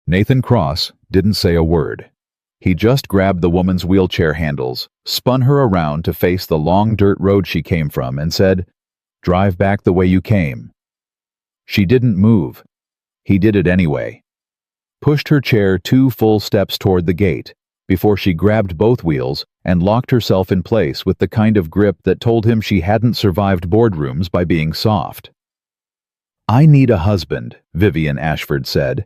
Nathan Cross didn't say a word. He just grabbed the woman's wheelchair handles, spun her around to face the long dirt road she came from, and said, "Drive back the way you came." She didn't move. He did it anyway. Pushed her chair 2 full steps toward the gate, before she grabbed both wheels and locked herself in place with the kind of grip that told him she hadn't survived boardrooms by being soft. "I need a husband," Vivian Ashford said,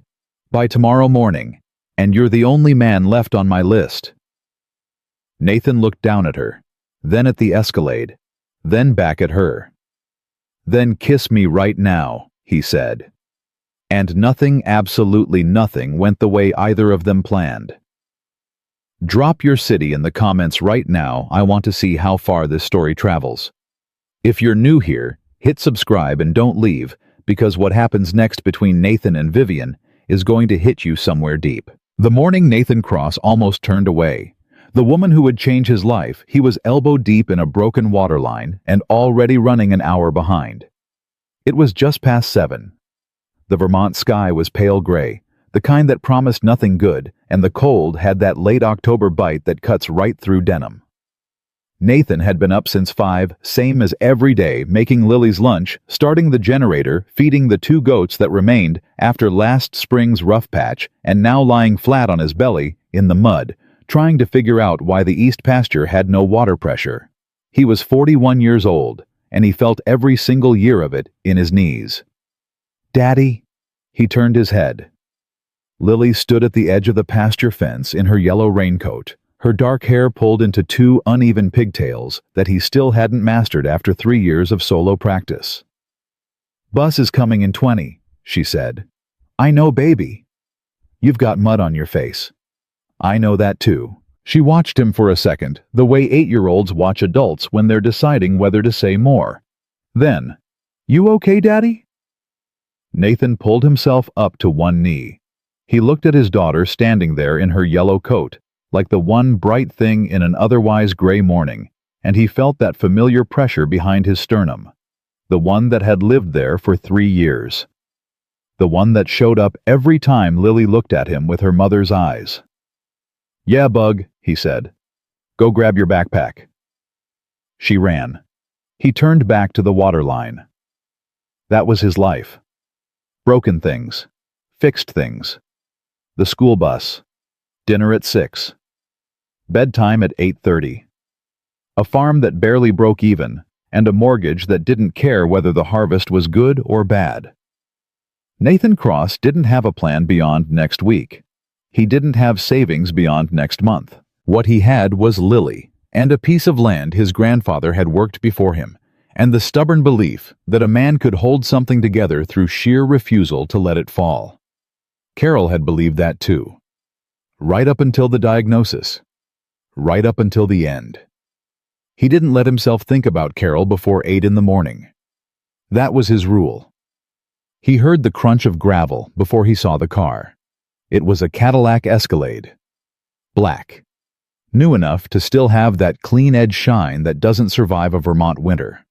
"by tomorrow morning, and you're the only man left on my list." Nathan looked down at her, then at the Escalade, then back at her. "Then kiss me right now," he said. And nothing, absolutely nothing, went the way either of them planned. Drop your city in the comments right now. I want to see how far this story travels. If you're new here, hit subscribe and don't leave, because what happens next between Nathan and Vivian is going to hit you somewhere deep. The morning Nathan Cross almost turned away. The woman who would change his life, he was elbow deep in a broken water line and already running an hour behind. It was just past 7. The Vermont sky was pale gray, the kind that promised nothing good, and the cold had that late October bite that cuts right through denim. Nathan had been up since 5, same as every day, making Lily's lunch, starting the generator, feeding the 2 goats that remained after last spring's rough patch, and now lying flat on his belly, in the mud, trying to figure out why the east pasture had no water pressure. He was 41 years old, and he felt every single year of it in his knees. "Daddy?" He turned his head. Lily stood at the edge of the pasture fence in her yellow raincoat, her dark hair pulled into 2 uneven pigtails that he still hadn't mastered after 3 years of solo practice. "Bus is coming in 20, she said. "I know, baby." "You've got mud on your face." "I know that too." She watched him for a second, the way 8-year-olds watch adults when they're deciding whether to say more. Then, "You okay, Daddy?" Nathan pulled himself up to one knee. He looked at his daughter standing there in her yellow coat, like the one bright thing in an otherwise gray morning, and he felt that familiar pressure behind his sternum, the one that had lived there for 3 years. The one that showed up every time Lily looked at him with her mother's eyes. "Yeah, Bug," he said. "Go grab your backpack." She ran. He turned back to the water line. That was his life. Broken things. Fixed things. The school bus. Dinner at 6. Bedtime at 8:30. A farm that barely broke even, and a mortgage that didn't care whether the harvest was good or bad. Nathan Cross didn't have a plan beyond next week. He didn't have savings beyond next month. What he had was Lily, and a piece of land his grandfather had worked before him, and the stubborn belief that a man could hold something together through sheer refusal to let it fall. Carol had believed that too. Right up until the diagnosis. Right up until the end. He didn't let himself think about Carol before 8 in the morning. That was his rule. He heard the crunch of gravel before he saw the car. It was a Cadillac Escalade. Black. New enough to still have that clean-edge shine that doesn't survive a Vermont winter.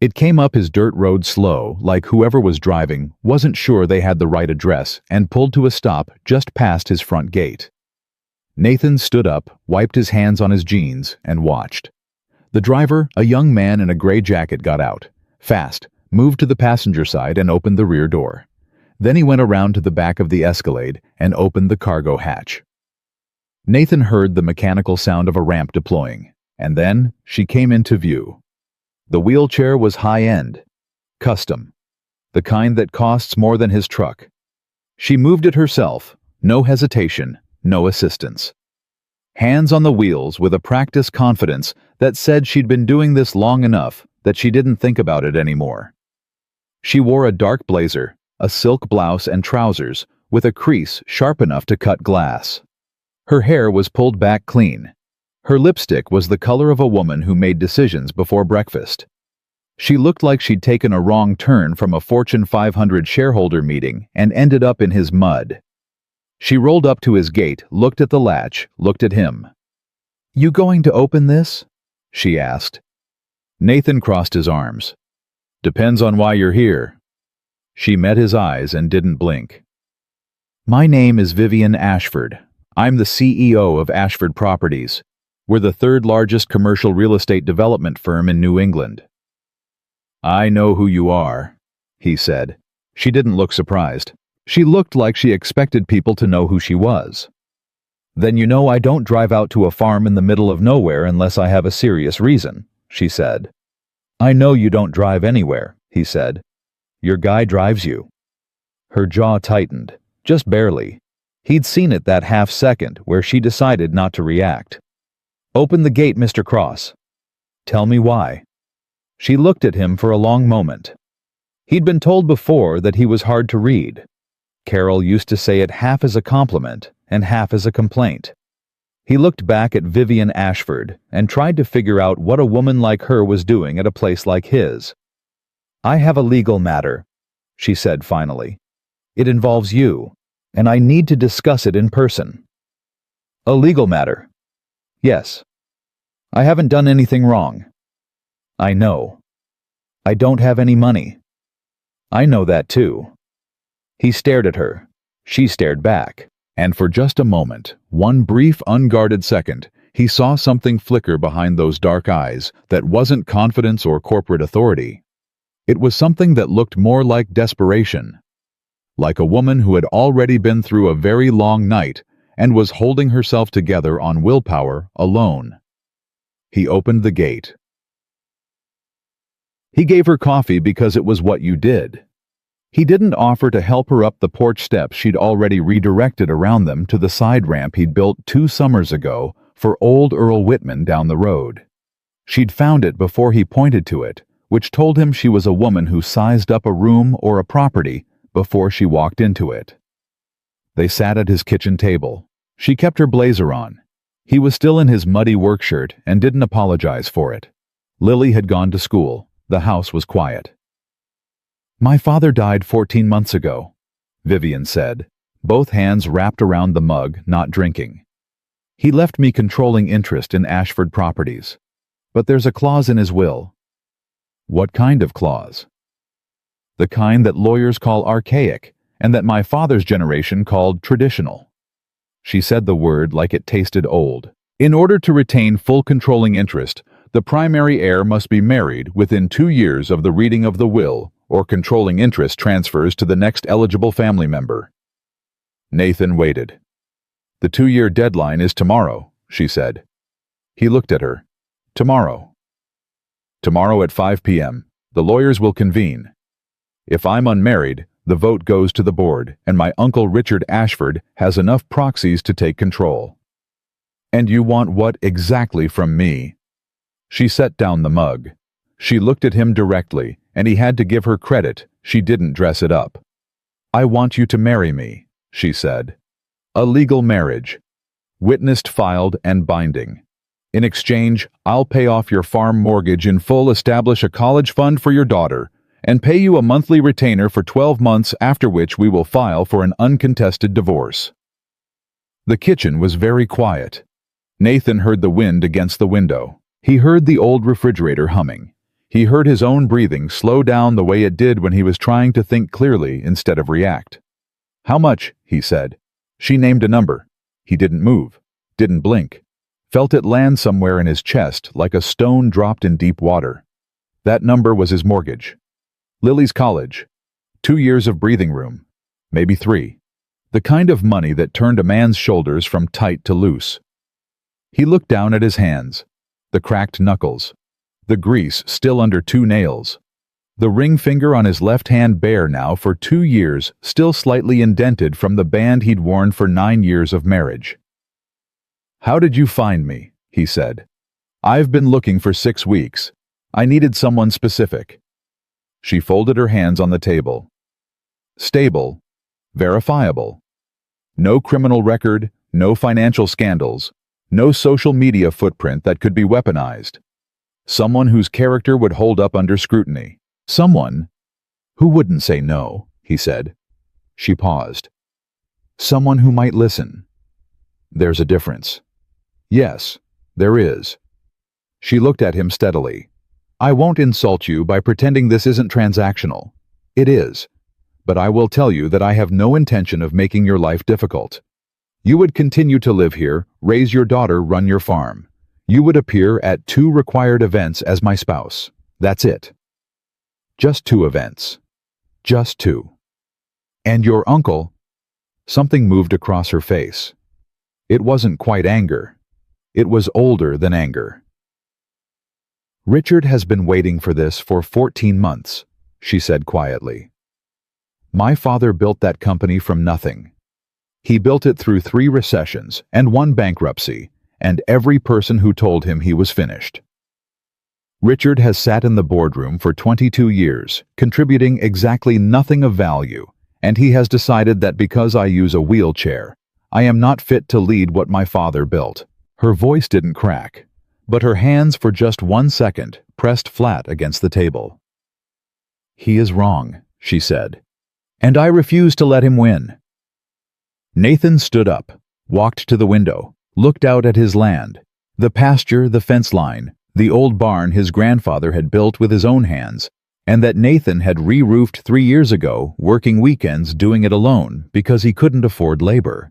It came up his dirt road slow, like whoever was driving wasn't sure they had the right address, and pulled to a stop just past his front gate. Nathan stood up, wiped his hands on his jeans, and watched. The driver, a young man in a gray jacket, got out, fast, moved to the passenger side and opened the rear door. Then he went around to the back of the Escalade and opened the cargo hatch. Nathan heard the mechanical sound of a ramp deploying, and then she came into view. The wheelchair was high-end, custom, the kind that costs more than his truck. She moved it herself, no hesitation, no assistance. Hands on the wheels with a practiced confidence that said she'd been doing this long enough that she didn't think about it anymore. She wore a dark blazer, a silk blouse and trousers with a crease sharp enough to cut glass. Her hair was pulled back clean. Her lipstick was the color of a woman who made decisions before breakfast. She looked like she'd taken a wrong turn from a Fortune 500 shareholder meeting and ended up in his mud. She rolled up to his gate, looked at the latch, looked at him. "You going to open this?" she asked. Nathan crossed his arms. "Depends on why you're here." She met his eyes and didn't blink. My name is Vivian Ashford. I'm the CEO of Ashford Properties. We're the third largest commercial real estate development firm in New England. I know who you are, he said. She didn't look surprised. She looked like she expected people to know who she was. Then you know I don't drive out to a farm in the middle of nowhere unless I have a serious reason, she said. I know you don't drive anywhere, he said. Your guy drives you. Her jaw tightened, just barely. He'd seen it that half second where she decided not to react. Open the gate, Mr. Cross. Tell me why. She looked at him for a long moment. He'd been told before that he was hard to read. Carol used to say it half as a compliment and half as a complaint. He looked back at Vivian Ashford and tried to figure out what a woman like her was doing at a place like his. I have a legal matter, she said finally. It involves you, and I need to discuss it in person. A legal matter? Yes. I haven't done anything wrong. I know. I don't have any money. I know that too. He stared at her. She stared back. And for just a moment, one brief, unguarded second, he saw something flicker behind those dark eyes that wasn't confidence or corporate authority. It was something that looked more like desperation. Like a woman who had already been through a very long night and was holding herself together on willpower alone. He opened the gate. He gave her coffee because it was what you did. He didn't offer to help her up the porch steps she'd already redirected around them to the side ramp he'd built 2 summers ago for old Earl Whitman down the road. She'd found it before he pointed to it, which told him she was a woman who sized up a room or a property before she walked into it. They sat at his kitchen table. She kept her blazer on. He was still in his muddy work shirt and didn't apologize for it. Lily had gone to school. The house was quiet. My father died 14 months ago, Vivian said, both hands wrapped around the mug, not drinking. He left me controlling interest in Ashford Properties. But there's a clause in his will. What kind of clause? The kind that lawyers call archaic, and that my father's generation called traditional. She said the word like it tasted old. In order to retain full controlling interest, the primary heir must be married within 2 years of the reading of the will, or controlling interest transfers to the next eligible family member. Nathan waited. The 2-year deadline is tomorrow, she said. He looked at her. Tomorrow. Tomorrow at 5 p.m. The lawyers will convene. If I'm unmarried, the vote goes to the board, and my uncle Richard Ashford has enough proxies to take control. And you want what exactly from me? She set down the mug. She looked at him directly, and he had to give her credit. She didn't dress it up. I want you to marry me, she said. A legal marriage. Witnessed, filed, and binding. In exchange, I'll pay off your farm mortgage in full, establish a college fund for your daughter, and pay you a monthly retainer for 12 months, after which we will file for an uncontested divorce. The kitchen was very quiet. Nathan heard the wind against the window. He heard the old refrigerator humming. He heard his own breathing slow down the way it did when he was trying to think clearly instead of react. How much? He said. She named a number. He didn't move, didn't blink, felt it land somewhere in his chest like a stone dropped in deep water. That number was his mortgage. Lily's college. 2 years of breathing room. Maybe 3. The kind of money that turned a man's shoulders from tight to loose. He looked down at his hands. The cracked knuckles. The grease still under 2 nails. The ring finger on his left hand bare now for 2 years, still slightly indented from the band he'd worn for 9 years of marriage. How did you find me? He said. I've been looking for 6 weeks. I needed someone specific. She folded her hands on the table. Stable. Verifiable. No criminal record, no financial scandals, no social media footprint that could be weaponized. Someone whose character would hold up under scrutiny. Someone who wouldn't say no, he said. She paused. Someone who might listen. There's a difference. Yes, there is. She looked at him steadily. I won't insult you by pretending this isn't transactional. It is. but I will tell you that I have no intention of making your life difficult. You would continue to live here, raise your daughter, run your farm. You would appear at 2 required events as my spouse. That's it. Just 2 events. Just 2. And your uncle—" Something moved across her face. It wasn't quite anger. It was older than anger. "Richard has been waiting for this for 14 months, she said quietly. "My father built that company from nothing. He built it through 3 recessions and 1 bankruptcy, and every person who told him he was finished. Richard has sat in the boardroom for 22 years, contributing exactly nothing of value, and he has decided that because I use a wheelchair, I am not fit to lead what my father built." Her voice didn't crack, but her hands for just 1 second pressed flat against the table. "He is wrong," she said, "and I refuse to let him win." Nathan stood up, walked to the window, looked out at his land, the pasture, the fence line, the old barn his grandfather had built with his own hands, and that Nathan had re-roofed 3 years ago, working weekends doing it alone because he couldn't afford labor.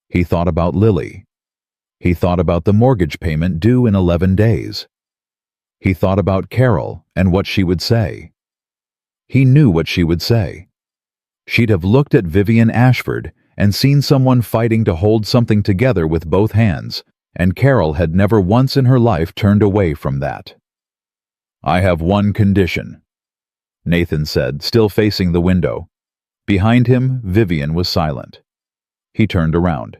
He thought about Lily. He thought about the mortgage payment due in 11 days. He thought about Carol and what she would say. He knew what she would say. She'd have looked at Vivian Ashford and seen someone fighting to hold something together with both hands, and Carol had never once in her life turned away from that. "I have one condition," Nathan said, still facing the window. Behind him, Vivian was silent. He turned around.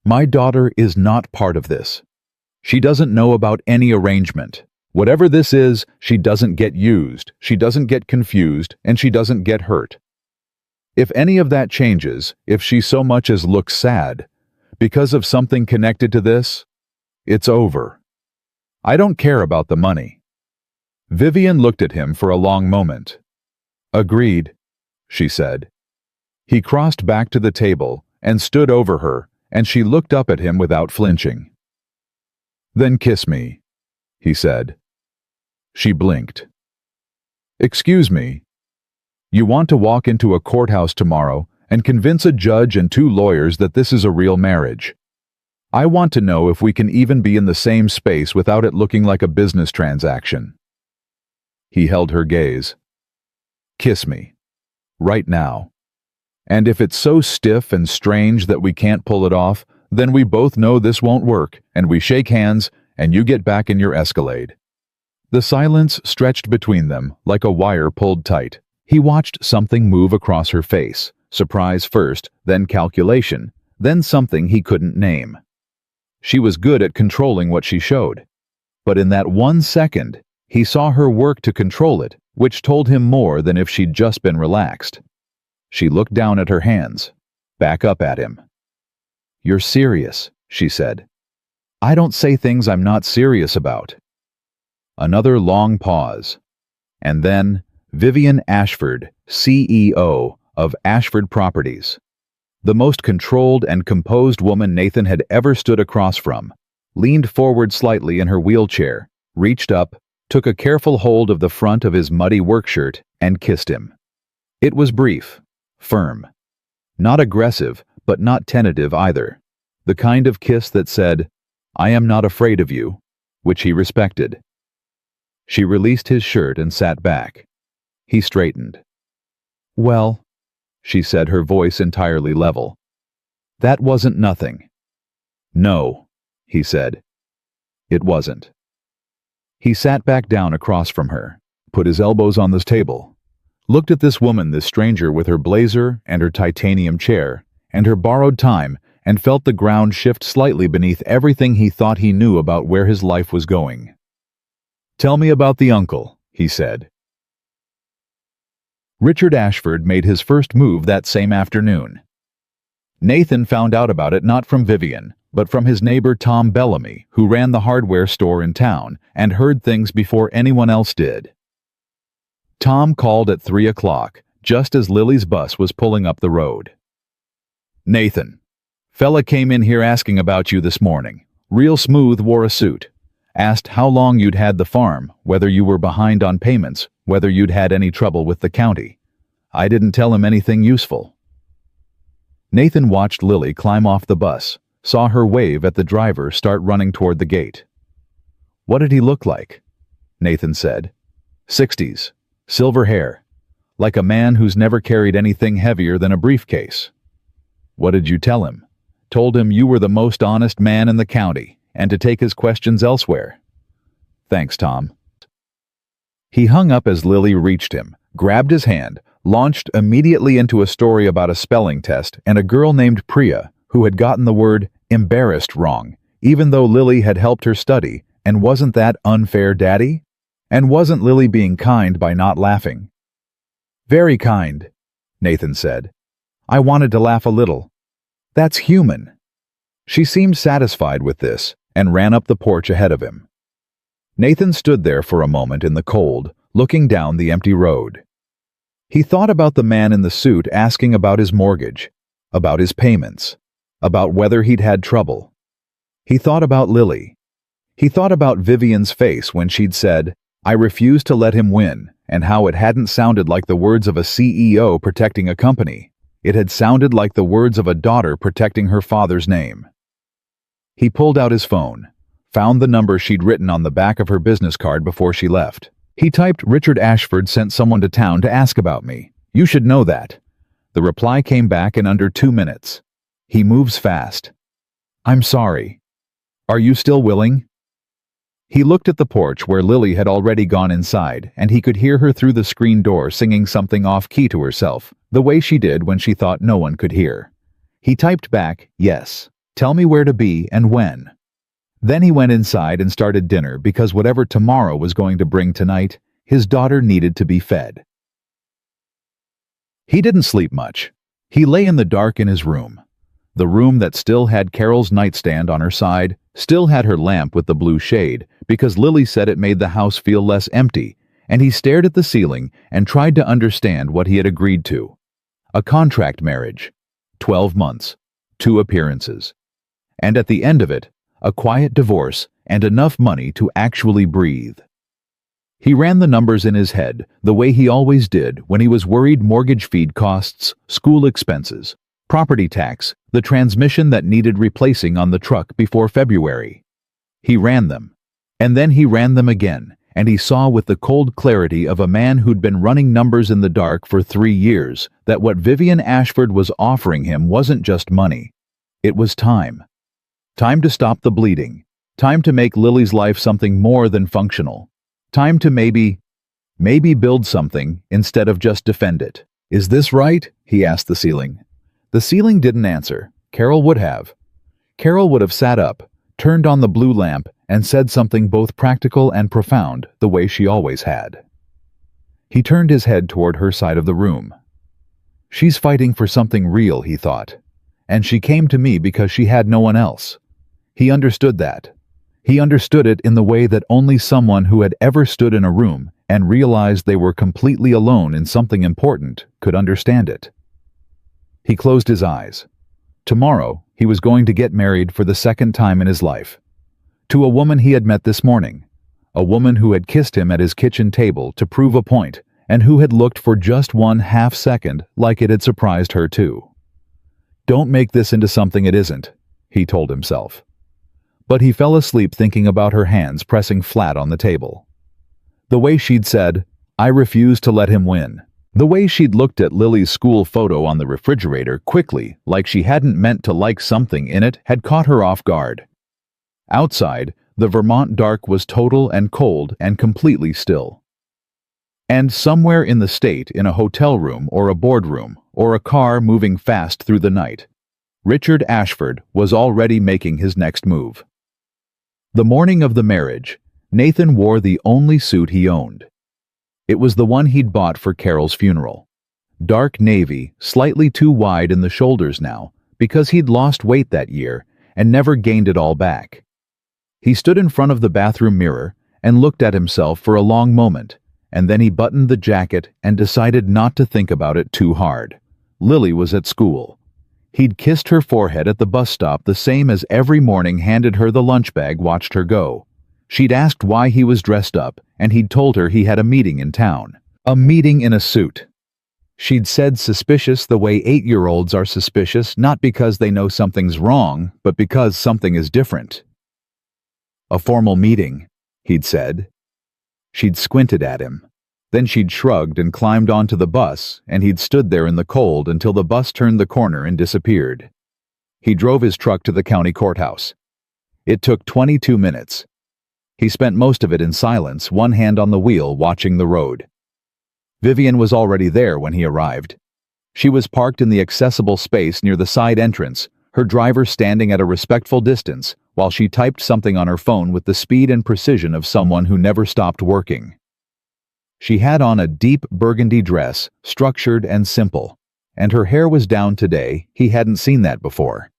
"My daughter is not part of this. She doesn't know about any arrangement. Whatever this is, she doesn't get used, she doesn't get confused, and she doesn't get hurt. If any of that changes, if she so much as looks sad, because of something connected to this, it's over. I don't care about the money." Vivian looked at him for a long moment. "Agreed," she said. He crossed back to the table and stood over her, and she looked up at him without flinching. "Then kiss me," he said. She blinked. "Excuse me. You want to walk into a courthouse tomorrow and convince a judge and 2 lawyers that this is a real marriage. I want to know if we can even be in the same space without it looking like a business transaction." He held her gaze. "Kiss me. Right now. And if it's so stiff and strange that we can't pull it off, then we both know this won't work, and we shake hands, and you get back in your Escalade." The silence stretched between them like a wire pulled tight. He watched something move across her face, surprise first, then calculation, then something he couldn't name. She was good at controlling what she showed. But in that 1 second, he saw her work to control it, which told him more than if she'd just been relaxed. She looked down at her hands, back up at him. "You're serious," she said. "I don't say things I'm not serious about." Another long pause. And then Vivian Ashford, CEO of Ashford Properties. The most controlled and composed woman Nathan had ever stood across from, leaned forward slightly in her wheelchair, reached up, took a careful hold of the front of his muddy work shirt, and kissed him. It was brief, firm. Not aggressive, but not tentative either. The kind of kiss that said, "I am not afraid of you," which he respected. She released his shirt and sat back. He straightened. "Well," she said, her voice entirely level. "That wasn't nothing." "No," he said. "It wasn't." He sat back down across from her, put his elbows on this table, looked at this woman, this stranger with her blazer and her titanium chair and her borrowed time, and felt the ground shift slightly beneath everything he thought he knew about where his life was going. "Tell me about the uncle," he said. Richard Ashford made his first move that same afternoon. Nathan found out about it not from Vivian, but from his neighbor Tom Bellamy, who ran the hardware store in town and heard things before anyone else did. Tom called at 3 o'clock, just as Lily's bus was pulling up the road. "Nathan, fella came in here asking about you this morning. Real smooth, wore a suit. Asked how long you'd had the farm, whether you were behind on payments, whether you'd had any trouble with the county. I didn't tell him anything useful." Nathan watched Lily climb off the bus, saw her wave at the driver, start running toward the gate. "What did he look like?" Nathan said. "60s, silver hair, like a man who's never carried anything heavier than a briefcase." "What did you tell him?" "Told him you were the most honest man in the county, and to take his questions elsewhere." "Thanks, Tom." He hung up as Lily reached him, grabbed his hand, launched immediately into a story about a spelling test and a girl named Priya who had gotten the word embarrassed wrong, even though Lily had helped her study. And wasn't that unfair, Daddy? And wasn't Lily being kind by not laughing? "Very kind," Nathan said. "I wanted to laugh a little. That's human." She seemed satisfied with this and ran up the porch ahead of him. Nathan stood there for a moment in the cold, looking down the empty road. He thought about the man in the suit asking about his mortgage, about his payments, about whether he'd had trouble. He thought about Lily. He thought about Vivian's face when she'd said, "I refuse to let him win," and how it hadn't sounded like the words of a CEO protecting a company. It had sounded like the words of a daughter protecting her father's name. He pulled out his phone, found the number she'd written on the back of her business card before she left. He typed, "Richard Ashford sent someone to town to ask about me. You should know that." The reply came back in under 2 minutes. "He moves fast. I'm sorry. Are you still willing?" He looked at the porch where Lily had already gone inside, and he could hear her through the screen door singing something off-key to herself, the way she did when she thought no one could hear. He typed back, "Yes. Tell me where to be and when." Then he went inside and started dinner because whatever tomorrow was going to bring tonight, his daughter needed to be fed. He didn't sleep much. He lay in the dark in his room. The room that still had Carol's nightstand on her side, still had her lamp with the blue shade, because Lily said it made the house feel less empty, and he stared at the ceiling and tried to understand what he had agreed to. A contract marriage, 12 months, 2 appearances. And at the end of it, a quiet divorce and enough money to actually breathe. He ran the numbers in his head the way he always did when he was worried mortgage feed costs, school expenses, property tax, the transmission that needed replacing on the truck before February. He ran them, and then he ran them again, and he saw with the cold clarity of a man who'd been running numbers in the dark for 3 years that what Vivian Ashford was offering him wasn't just money. It was time. Time to stop the bleeding. Time to make Lily's life something more than functional. Time to maybe build something instead of just defend it. "Is this right?" he asked the ceiling. The ceiling didn't answer. Carol would have. Carol would have sat up, turned on the blue lamp, and said something both practical and profound, the way she always had. He turned his head toward her side of the room. "She's fighting for something real," he thought. "And she came to me because she had no one else." He understood that. He understood it in the way that only someone who had ever stood in a room and realized they were completely alone in something important could understand it. He closed his eyes. Tomorrow, he was going to get married for the second time in his life. To a woman he had met this morning. A woman who had kissed him at his kitchen table to prove a point, and who had looked for just 1/2 second like it had surprised her too. "Don't make this into something it isn't," he told himself. But he fell asleep thinking about her hands pressing flat on the table. The way she'd said, "I refuse to let him win." The way she'd looked at Lily's school photo on the refrigerator quickly, like she hadn't meant to like something in it, had caught her off guard. Outside, the Vermont dark was total and cold and completely still. And somewhere in the state, in a hotel room or a boardroom or a car moving fast through the night, Richard Ashford was already making his next move. The morning of the marriage, Nathan wore the only suit he owned. It was the one he'd bought for Carol's funeral. Dark navy, slightly too wide in the shoulders now, because he'd lost weight that year and never gained it all back. He stood in front of the bathroom mirror and looked at himself for a long moment, and then he buttoned the jacket and decided not to think about it too hard. Lily was at school. He'd kissed her forehead at the bus stop the same as every morning, handed her the lunch bag, watched her go. She'd asked why he was dressed up, and he'd told her he had a meeting in town. A meeting in a suit. She'd said suspicious the way 8-year-olds are suspicious, not because they know something's wrong, but because something is different. A formal meeting, he'd said. She'd squinted at him. Then she'd shrugged and climbed onto the bus, and he'd stood there in the cold until the bus turned the corner and disappeared. He drove his truck to the county courthouse. It took 22 minutes. He spent most of it in silence, one hand on the wheel, watching the road. Vivian was already there when he arrived. She was parked in the accessible space near the side entrance, her driver standing at a respectful distance while she typed something on her phone with the speed and precision of someone who never stopped working. She had on a deep burgundy dress, structured and simple, and her hair was down today. He hadn't seen that before.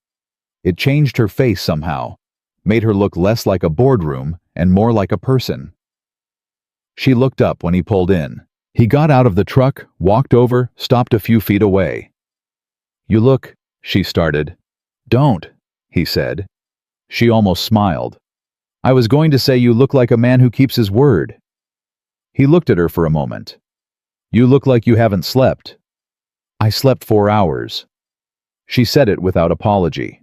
It changed her face somehow, made her look less like a boardroom and more like a person. She looked up when he pulled in. He got out of the truck, walked over, stopped a few feet away. "You look," she started. "Don't," he said. She almost smiled. "I was going to say you look like a man who keeps his word." He looked at her for a moment. "You look like you haven't slept." "I slept 4 hours." She said it without apology.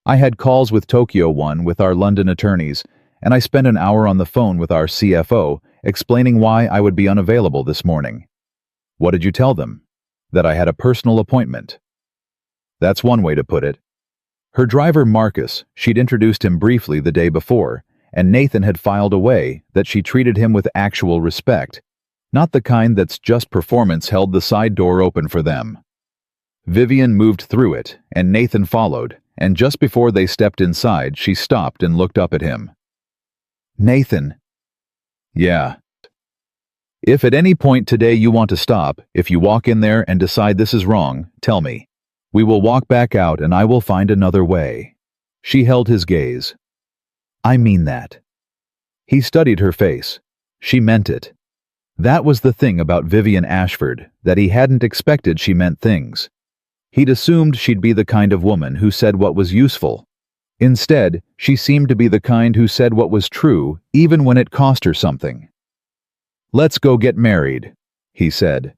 "I had calls with Tokyo One with our London attorneys, and I spent an hour on the phone with our CFO, explaining why I would be unavailable this morning." "What did you tell them?" "That I had a personal appointment." That's one way to put it. Her driver Marcus, she'd introduced him briefly the day before, and Nathan had filed away that she treated him with actual respect, not the kind that's just performance held the side door open for them. Vivian moved through it, and Nathan followed, and just before they stepped inside, she stopped and looked up at him. "Nathan." "Yeah. If at any point today you want to stop, if you walk in there and decide this is wrong, tell me. We will walk back out and I will find another way." She held his gaze. "I mean that." He studied her face. She meant it. That was the thing about Vivian Ashford, that he hadn't expected she meant things. He'd assumed she'd be the kind of woman who said what was useful. Instead, she seemed to be the kind who said what was true, even when it cost her something. "Let's go get married," he said.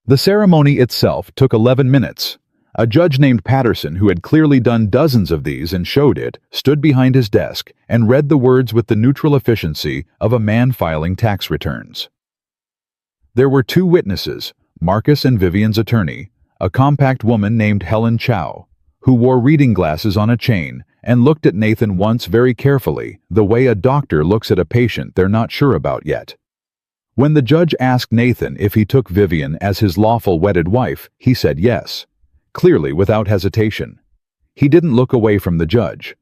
The ceremony itself took 11 minutes. A judge named Patterson, who had clearly done dozens of these and showed it, stood behind his desk and read the words with the neutral efficiency of a man filing tax returns. There were 2 witnesses, Marcus and Vivian's attorney, a compact woman named Helen Chow, who wore reading glasses on a chain and looked at Nathan once very carefully, the way a doctor looks at a patient they're not sure about yet. When the judge asked Nathan if he took Vivian as his lawful wedded wife, he said yes, clearly without hesitation. He didn't look away from the judge.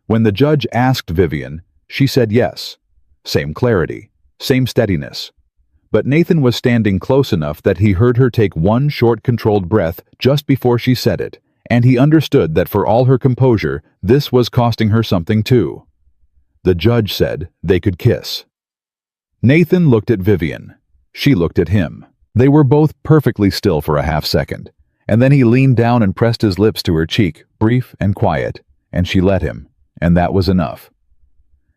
When the judge asked Vivian, she said yes. Same clarity, same steadiness. But Nathan was standing close enough that he heard her take one short controlled breath just before she said it, and he understood that for all her composure, this was costing her something too. The judge said they could kiss. Nathan looked at Vivian. She looked at him. They were both perfectly still for a half second, and then he leaned down and pressed his lips to her cheek, brief and quiet, and she let him, and that was enough.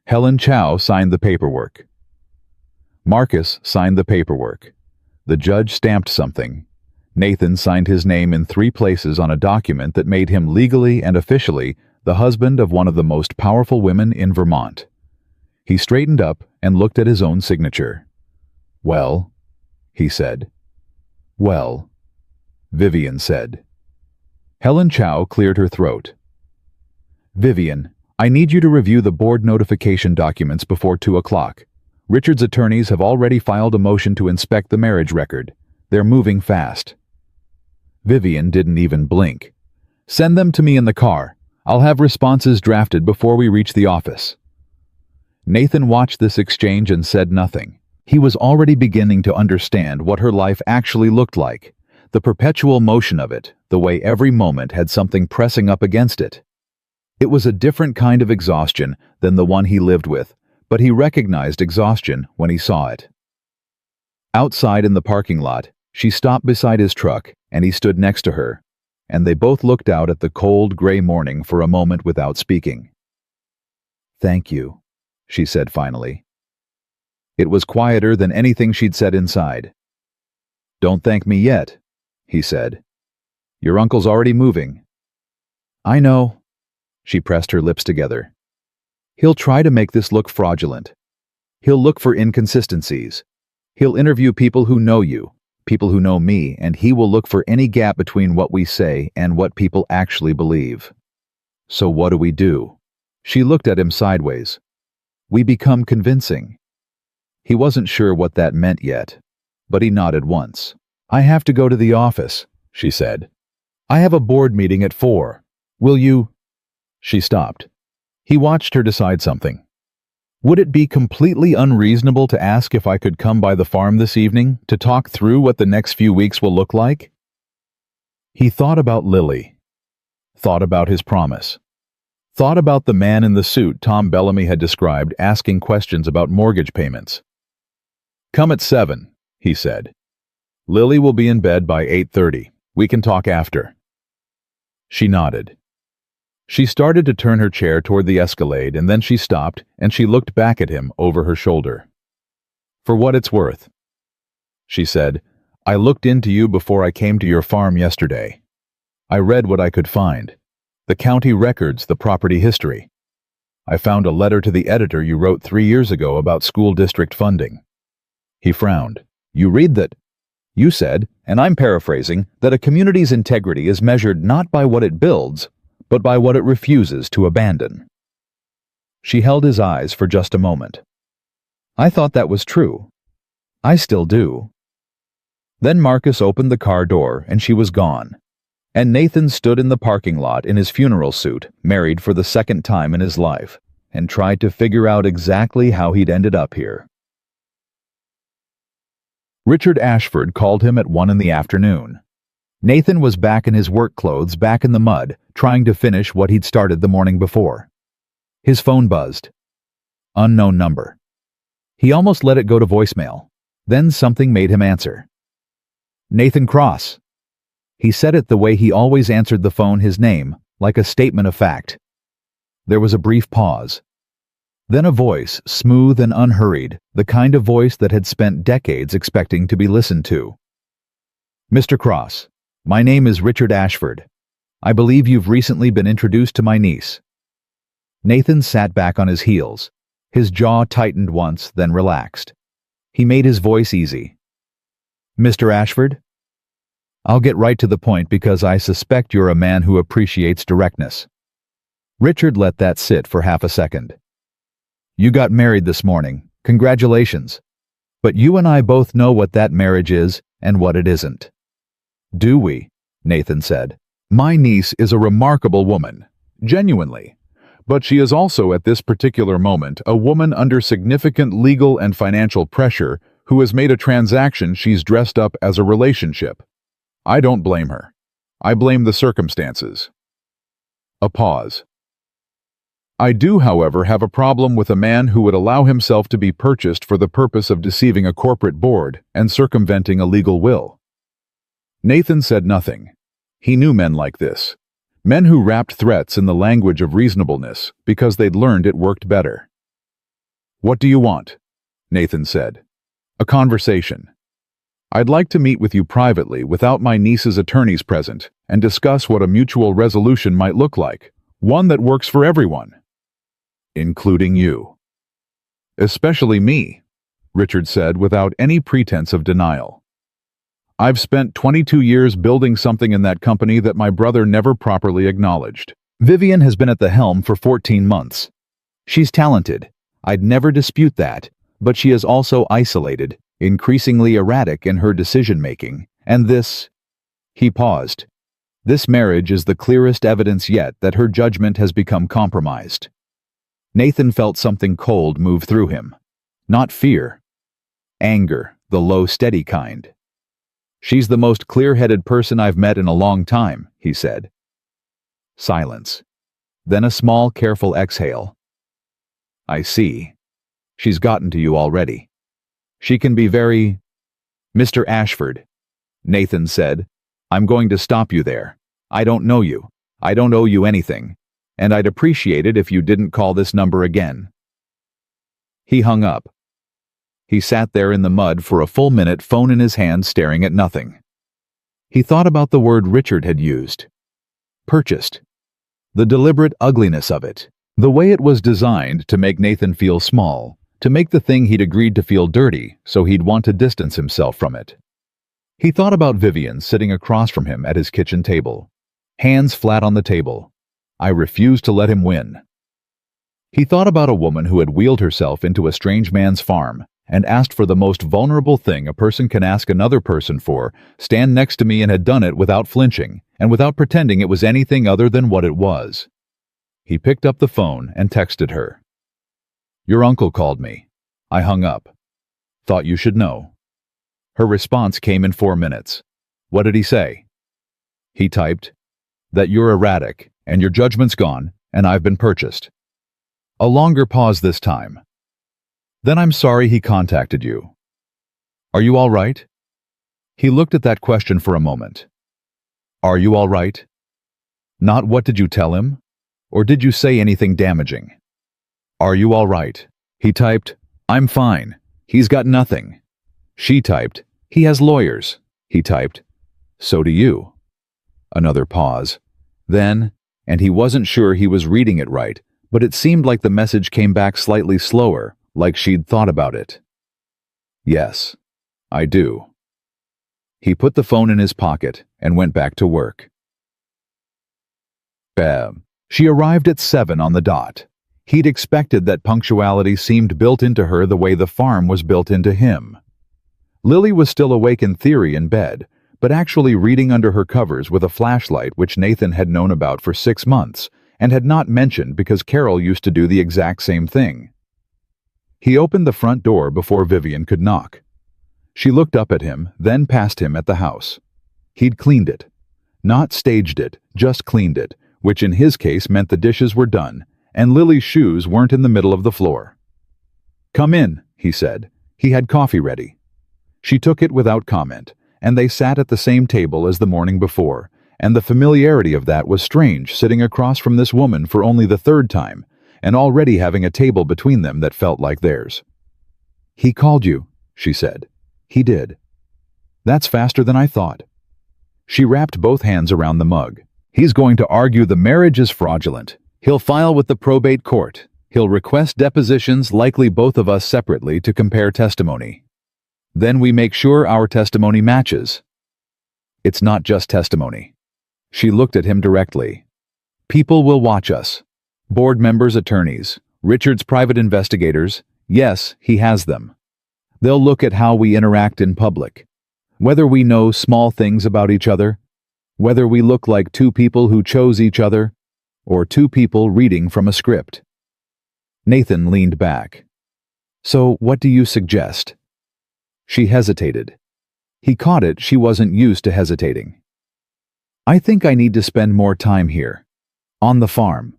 Helen Chow signed the paperwork. Marcus signed the paperwork. The judge stamped something. Nathan signed his name in 3 places on a document that made him legally and officially the husband of one of the most powerful women in Vermont. He straightened up and looked at his own signature. "Well," he said. "Well," Vivian said. Helen Chow cleared her throat. "Vivian, I need you to review the board notification documents before 2 o'clock. Richard's attorneys have already filed a motion to inspect the marriage record. They're moving fast." Vivian didn't even blink. "Send them to me in the car. I'll have responses drafted before we reach the office." Nathan watched this exchange and said nothing. He was already beginning to understand what her life actually looked like, the perpetual motion of it, the way every moment had something pressing up against it. It was a different kind of exhaustion than the one he lived with, but he recognized exhaustion when he saw it. Outside in the parking lot, she stopped beside his truck, and he stood next to her, and they both looked out at the cold, gray morning for a moment without speaking. "Thank you," she said finally. It was quieter than anything she'd said inside. Don't thank me yet, he said. Your uncle's already moving. I know. She pressed her lips together. He'll try to make this look fraudulent. He'll look for inconsistencies. He'll interview people who know you, people who know me, and he will look for any gap between what we say and what people actually believe. So what do? She looked at him sideways. We become convincing. He wasn't sure what that meant yet, but he nodded once. I have to go to the office, she said. I have a board meeting at 4. Will you? She stopped. He watched her decide something. Would it be completely unreasonable to ask if I could come by the farm this evening to talk through what the next few weeks will look like? He thought about Lily. Thought about his promise. Thought about the man in the suit Tom Bellamy had described asking questions about mortgage payments. Come at 7, he said. Lily will be in bed by 8:30. We can talk after. She nodded. She started to turn her chair toward the Escalade, and then she stopped and she looked back at him over her shoulder. For what it's worth, she said, I looked into you before I came to your farm yesterday. I read what I could find. The county records, the property history. I found a letter to the editor you wrote 3 years ago about school district funding. He frowned. You read that? You said, and I'm paraphrasing, that a community's integrity is measured not by what it builds, but by what it refuses to abandon. She held his eyes for just a moment. I thought that was true. I still do. Then Marcus opened the car door and she was gone, and Nathan stood in the parking lot in his funeral suit, married for the second time in his life, and tried to figure out exactly how he'd ended up here. Richard Ashford called him at 1 in the afternoon. Nathan was back in his work clothes, back in the mud, trying to finish what he'd started the morning before. His phone buzzed. Unknown number. He almost let it go to voicemail. Then something made him answer. Nathan Cross. He said it the way he always answered the phone, his name, like a statement of fact. There was a brief pause. Then a voice, smooth and unhurried, the kind of voice that had spent decades expecting to be listened to. Mr. Cross, my name is Richard Ashford. I believe you've recently been introduced to my niece. Nathan sat back on his heels. His jaw tightened once, then relaxed. He made his voice easy. Mr. Ashford? I'll get right to the point because I suspect you're a man who appreciates directness. Richard let that sit for half a second. You got married this morning. Congratulations. But you and I both know what that marriage is and what it isn't. Do we? Nathan said. My niece is a remarkable woman, genuinely. But she is also at this particular moment a woman under significant legal and financial pressure who has made a transaction she's dressed up as a relationship. I don't blame her. I blame the circumstances. A pause. I do, however, have a problem with a man who would allow himself to be purchased for the purpose of deceiving a corporate board and circumventing a legal will. Nathan said nothing. He knew men like this. Men who wrapped threats in the language of reasonableness because they'd learned it worked better. What do you want? Nathan said. A conversation. I'd like to meet with you privately without my niece's attorneys present and discuss what a mutual resolution might look like, one that works for everyone. Including you. Especially me, Richard said without any pretense of denial. I've spent 22 years building something in that company that my brother never properly acknowledged. Vivian has been at the helm for 14 months. She's talented. I'd never dispute that, but she is also isolated, increasingly erratic in her decision-making, and this... He paused. This marriage is the clearest evidence yet that her judgment has become compromised. Nathan felt something cold move through him. Not fear. Anger, the low, steady kind. She's the most clear-headed person I've met in a long time, he said. Silence. Then a small, careful exhale. I see. She's gotten to you already. She can be very... Mr. Ashford, Nathan said, I'm going to stop you there. I don't know you. I don't owe you anything. And I'd appreciate it if you didn't call this number again. He hung up. He sat there in the mud for a full minute, phone in his hand, staring at nothing. He thought about the word Richard had used. Purchased. The deliberate ugliness of it. The way it was designed to make Nathan feel small, to make the thing he'd agreed to feel dirty, so he'd want to distance himself from it. He thought about Vivian sitting across from him at his kitchen table. Hands flat on the table. I refused to let him win. He thought about a woman who had wheeled herself into a strange man's farm and asked for the most vulnerable thing a person can ask another person for, stand next to me, and had done it without flinching and without pretending it was anything other than what it was. He picked up the phone and texted her. "Your uncle called me." I hung up. "Thought you should know." Her response came in 4 minutes. "What did he say?" He typed, "That you're erratic, and your judgment's gone, and I've been purchased." A longer pause this time. "Then I'm sorry he contacted you. Are you all right?" He looked at that question for a moment. "Are you all right?" Not "what did you tell him?" or "did you say anything damaging?" "Are you all right?" He typed, "I'm fine. He's got nothing." She typed, "He has lawyers." He typed, "So do you." Another pause. Then, and he wasn't sure he was reading it right, but it seemed like the message came back slightly slower, like she'd thought about it. "Yes, I do." He put the phone in his pocket and went back to work. Bam. She arrived at 7 on the dot. He'd expected that punctuality seemed built into her the way the farm was built into him. Lily was still awake in theory in bed, but actually reading under her covers with a flashlight which Nathan had known about for 6 months and had not mentioned because Carol used to do the exact same thing. He opened the front door before Vivian could knock. She looked up at him, then past him at the house. He'd cleaned it. Not staged it, just cleaned it, which in his case meant the dishes were done, and Lily's shoes weren't in the middle of the floor. "Come in," he said. He had coffee ready. She took it without comment, and they sat at the same table as the morning before, and the familiarity of that was strange, sitting across from this woman for only the 3rd time, and already having a table between them that felt like theirs. "He called you," she said. "He did." "That's faster than I thought." She wrapped both hands around the mug. "He's going to argue the marriage is fraudulent. He'll file with the probate court. He'll request depositions, likely both of us separately, to compare testimony. Then we make sure our testimony matches." "It's not just testimony." She looked at him directly. "People will watch us. Board members, attorneys, Richard's private investigators. Yes, he has them. They'll look at how we interact in public. Whether we know small things about each other, whether we look like two people who chose each other, or two people reading from a script." Nathan leaned back. "So what do you suggest?" She hesitated. He caught it she wasn't used to hesitating. "I think I need to spend more time here, on the farm,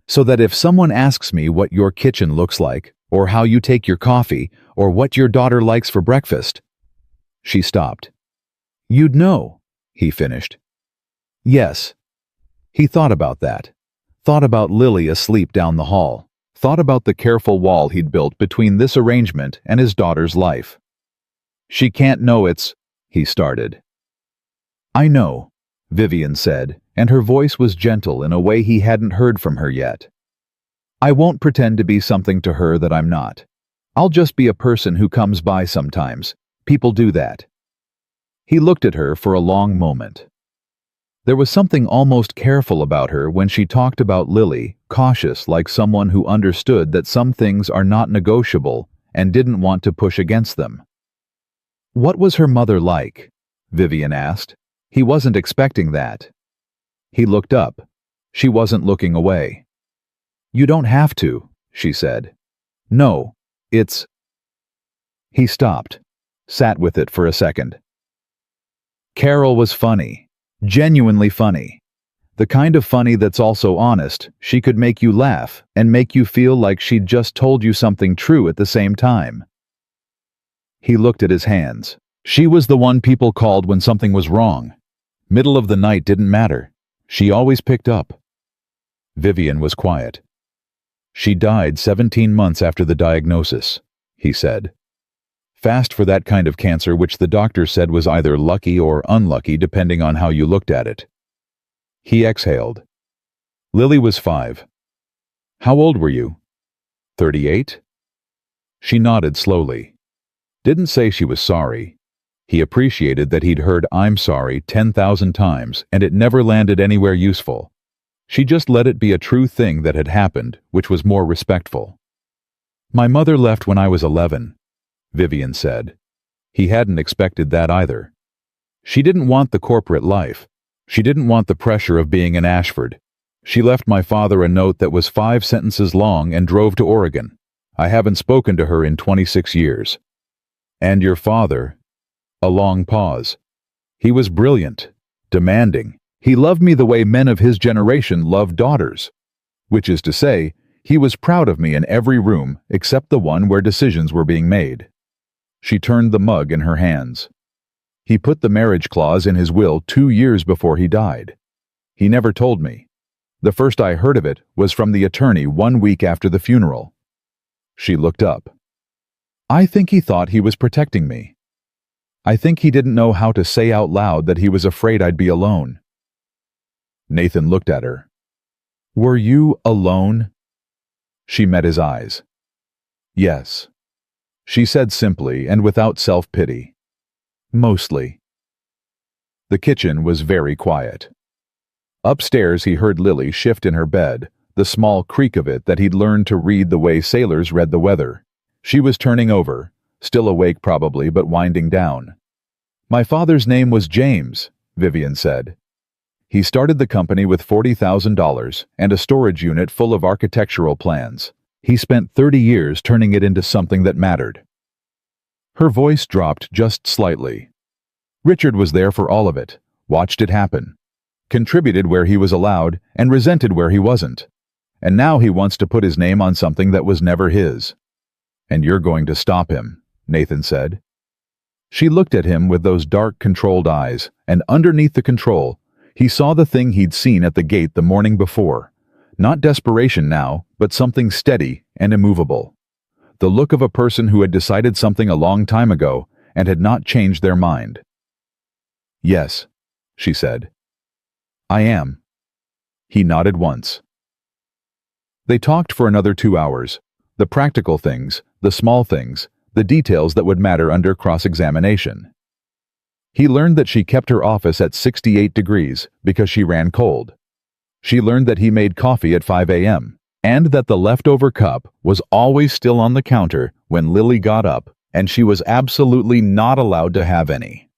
so that if someone asks me what your kitchen looks like, or how you take your coffee, or what your daughter likes for breakfast." She stopped. "You'd know," he finished. "Yes." He thought about that. Thought about Lily asleep down the hall. Thought about the careful wall he'd built between this arrangement and his daughter's life. "She can't know it's," he started. "I know," Vivian said, and her voice was gentle in a way he hadn't heard from her yet. "I won't pretend to be something to her that I'm not. I'll just be a person who comes by sometimes. People do that." He looked at her for a long moment. There was something almost careful about her when she talked about Lily, cautious, like someone who understood that some things are not negotiable and didn't want to push against them. "What was her mother like?" Vivian asked. He wasn't expecting that. He looked up. She wasn't looking away. "You don't have to," she said. "No, it's—" He stopped, sat with it for a second. Carol was funny. Genuinely funny. The kind of funny that's also honest. She could make you laugh and make you feel like she'd just told you something true at the same time. He looked at his hands. She was the one people called when something was wrong. Middle of the night didn't matter. She always picked up. Vivian was quiet. "She died 17 months after the diagnosis," he said. Fast for that kind of cancer, which the doctor said was either lucky or unlucky depending on how you looked at it. He exhaled. Lily was 5. How old were you? 38? She nodded slowly. Didn't say she was sorry. He appreciated that he'd heard "I'm sorry" 10,000 times, and it never landed anywhere useful. She just let it be a true thing that had happened, which was more respectful. My mother left when I was 11, Vivian said. He hadn't expected that either. She didn't want the corporate life. She didn't want the pressure of being in Ashford. She left my father a note that was 5 sentences long and drove to Oregon. I haven't spoken to her in 26 years. And your father? A long pause. He was brilliant, demanding. He loved me the way men of his generation loved daughters. Which is to say, he was proud of me in every room except the one where decisions were being made. She turned the mug in her hands. He put the marriage clause in his will 2 years before he died. He never told me. The first I heard of it was from the attorney 1 week after the funeral. She looked up. I think he thought he was protecting me. I think he didn't know how to say out loud that he was afraid I'd be alone. Nathan looked at her. Were you alone? She met his eyes. Yes, she said simply and without self-pity. Mostly. The kitchen was very quiet. Upstairs he heard Lily shift in her bed, the small creak of it that he'd learned to read the way sailors read the weather. She was turning over, still awake probably, but winding down. My father's name was James, Vivian said. He started the company with $40,000 and a storage unit full of architectural plans. He spent 30 years turning it into something that mattered. Her voice dropped just slightly. Richard was there for all of it, watched it happen, contributed where he was allowed, and resented where he wasn't. And now he wants to put his name on something that was never his. And you're going to stop him, Nathan said. She looked at him with those dark, controlled eyes, and underneath the control, he saw the thing he'd seen at the gate the morning before. Not desperation now, but something steady and immovable. The look of a person who had decided something a long time ago and had not changed their mind. Yes, she said. I am. He nodded once. They talked for another 2 hours. The practical things, the small things, the details that would matter under cross-examination. He learned that she kept her office at 68 degrees because she ran cold. She learned that he made coffee at 5 a.m., and that the leftover cup was always still on the counter when Lily got up, and she was absolutely not allowed to have any.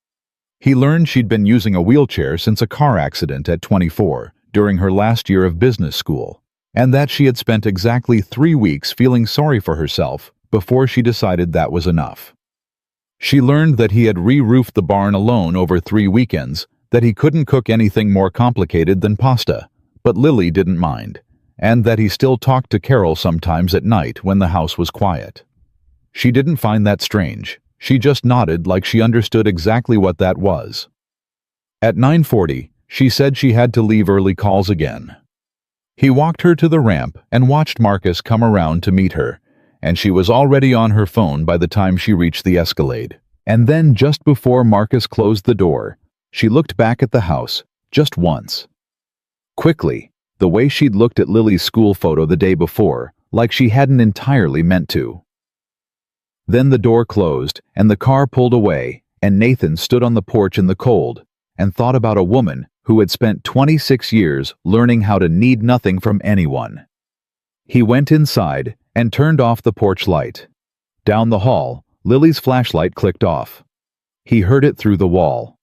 He learned she'd been using a wheelchair since a car accident at 24 during her last year of business school, and that she had spent exactly 3 weeks feeling sorry for herself before she decided that was enough. She learned that he had re-roofed the barn alone over 3 weekends, that he couldn't cook anything more complicated than pasta, but Lily didn't mind, and that he still talked to Carol sometimes at night when the house was quiet. She didn't find that strange. She just nodded like she understood exactly what that was. At 9:40, she said she had to leave early calls again. He walked her to the ramp and watched Marcus come around to meet her, and she was already on her phone by the time she reached the Escalade. And then just before Marcus closed the door, she looked back at the house, just once. Quickly, the way she'd looked at Lily's school photo the day before, like she hadn't entirely meant to. Then the door closed, and the car pulled away, and Nathan stood on the porch in the cold, and thought about a woman who had spent 26 years learning how to need nothing from anyone. He went inside and turned off the porch light. Down the hall, Lily's flashlight clicked off. He heard it through the wall.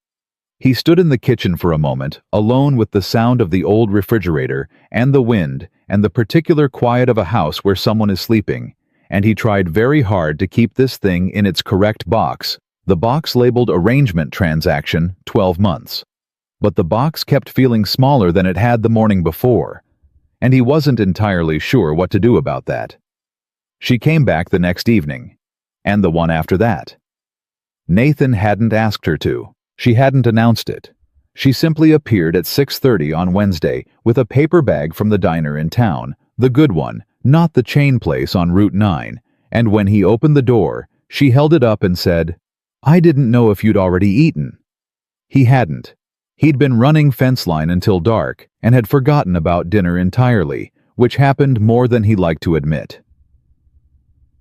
He stood in the kitchen for a moment, alone with the sound of the old refrigerator and the wind and the particular quiet of a house where someone is sleeping, and he tried very hard to keep this thing in its correct box, the box labeled Arrangement Transaction, 12 months. But the box kept feeling smaller than it had the morning before, and he wasn't entirely sure what to do about that. She came back the next evening, and the one after that. Nathan hadn't asked her to. She hadn't announced it. She simply appeared at 6:30 on Wednesday with a paper bag from the diner in town, the good one, not the chain place on Route 9, and when he opened the door, She held it up and said, "I didn't know if you'd already eaten." He hadn't. He'd been running fence line until dark and had forgotten about dinner entirely, which happened more than he liked to admit.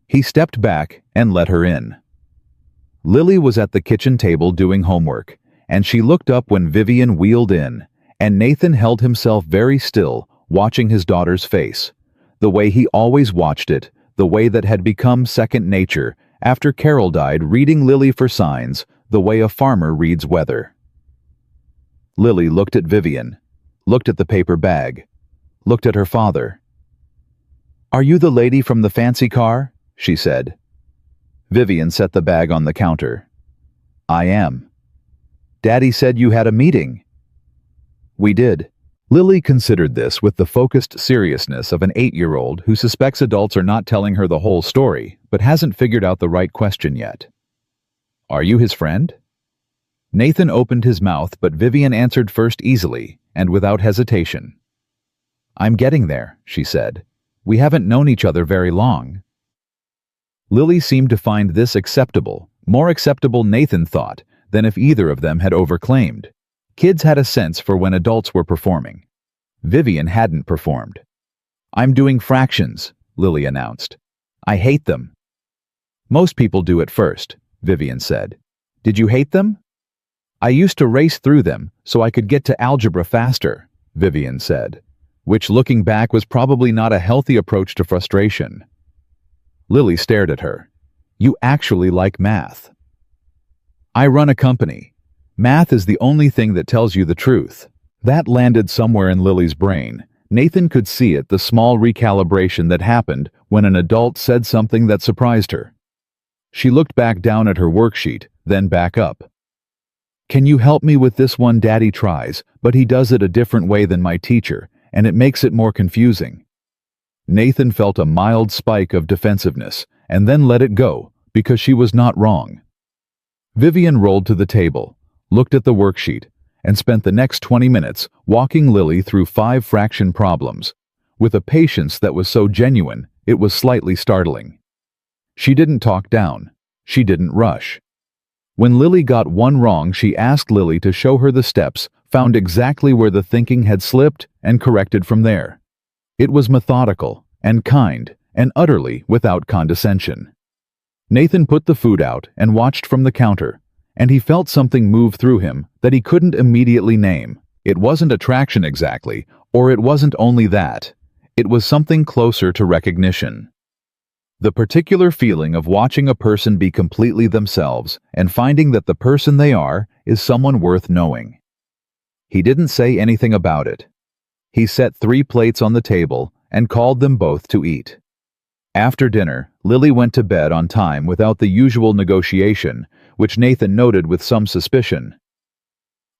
He stepped back and let her in. Lily was at the kitchen table doing homework, and she looked up when Vivian wheeled in, and Nathan held himself very still, watching his daughter's face, the way he always watched it, the way that had become second nature after Carol died, reading Lily for signs, the way a farmer reads weather. Lily looked at Vivian, looked at the paper bag, looked at her father. "Are you the lady from the fancy car?" she said. Vivian set the bag on the counter. "I am." "Daddy said you had a meeting." "We did." Lily considered this with the focused seriousness of an 8-year-old who suspects adults are not telling her the whole story, but hasn't figured out the right question yet. "Are you his friend?" Nathan opened his mouth, but Vivian answered first easily and without hesitation. "I'm getting there," she said. "We haven't known each other very long." Lily seemed to find this acceptable, more acceptable, Nathan thought, than if either of them had overclaimed. Kids had a sense for when adults were performing. Vivian hadn't performed. "I'm doing fractions," Lily announced. "I hate them." "Most people do at first," Vivian said. "Did you hate them?" "I used to race through them so I could get to algebra faster," Vivian said, which looking back was probably not a healthy approach to frustration. Lily stared at her. "You actually like math." "I run a company. Math is the only thing that tells you the truth." That landed somewhere in Lily's brain. Nathan could see it, the small recalibration that happened when an adult said something that surprised her. She looked back down at her worksheet, then back up. "Can you help me with this one? Daddy tries, but he does it a different way than my teacher, and it makes it more confusing." Nathan felt a mild spike of defensiveness, and then let it go, because she was not wrong. Vivian rolled to the table, looked at the worksheet, and spent the next 20 minutes walking Lily through 5 fraction problems, with a patience that was so genuine it was slightly startling. She didn't talk down. She didn't rush. When Lily got one wrong, she asked Lily to show her the steps, found exactly where the thinking had slipped, and corrected from there. It was methodical, and kind, and utterly without condescension. Nathan put the food out and watched from the counter, and he felt something move through him that he couldn't immediately name. It wasn't attraction exactly, or it wasn't only that. It was something closer to recognition. The particular feeling of watching a person be completely themselves and finding that the person they are is someone worth knowing. He didn't say anything about it. He set 3 plates on the table and called them both to eat. After dinner, Lily went to bed on time without the usual negotiation, which Nathan noted with some suspicion.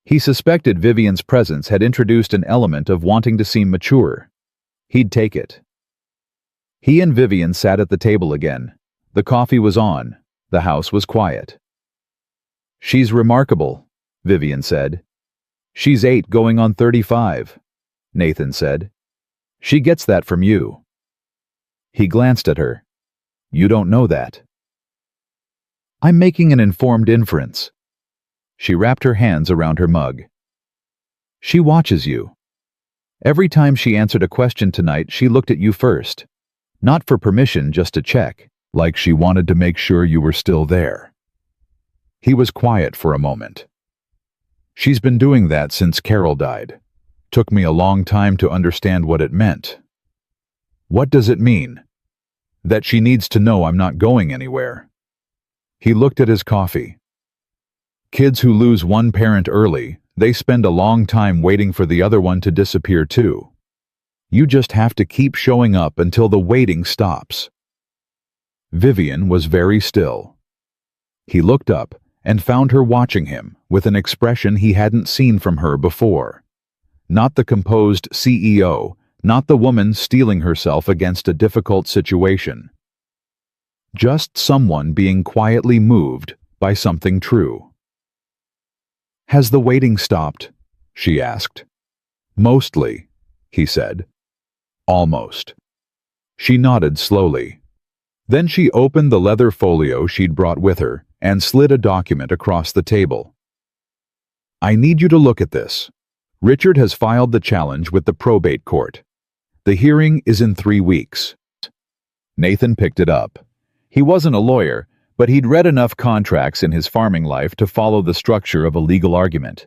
He suspected Vivian's presence had introduced an element of wanting to seem mature. He'd take it. He and Vivian sat at the table again. The coffee was on. The house was quiet. "She's remarkable," Vivian said. "She's 8 going on 35, Nathan said. "She gets that from you." He glanced at her. "You don't know that." "I'm making an informed inference." She wrapped her hands around her mug. "She watches you. Every time she answered a question tonight, she looked at you first. Not for permission, just to check, like she wanted to make sure you were still there." He was quiet for a moment. "She's been doing that since Carol died. Took me a long time to understand what it meant." "What does it mean?" "That she needs to know I'm not going anywhere." He looked at his coffee. "Kids who lose one parent early, they spend a long time waiting for the other one to disappear too. You just have to keep showing up until the waiting stops." Vivian was very still. He looked up and found her watching him with an expression he hadn't seen from her before. Not the composed CEO, not the woman steeling herself against a difficult situation. Just someone being quietly moved by something true. "Has the waiting stopped?" she asked. "Mostly," he said. "Almost." She nodded slowly. Then she opened the leather folio she'd brought with her and slid a document across the table. "I need you to look at this. Richard has filed the challenge with the probate court. The hearing is in 3 weeks." Nathan picked it up. He wasn't a lawyer, but he'd read enough contracts in his farming life to follow the structure of a legal argument.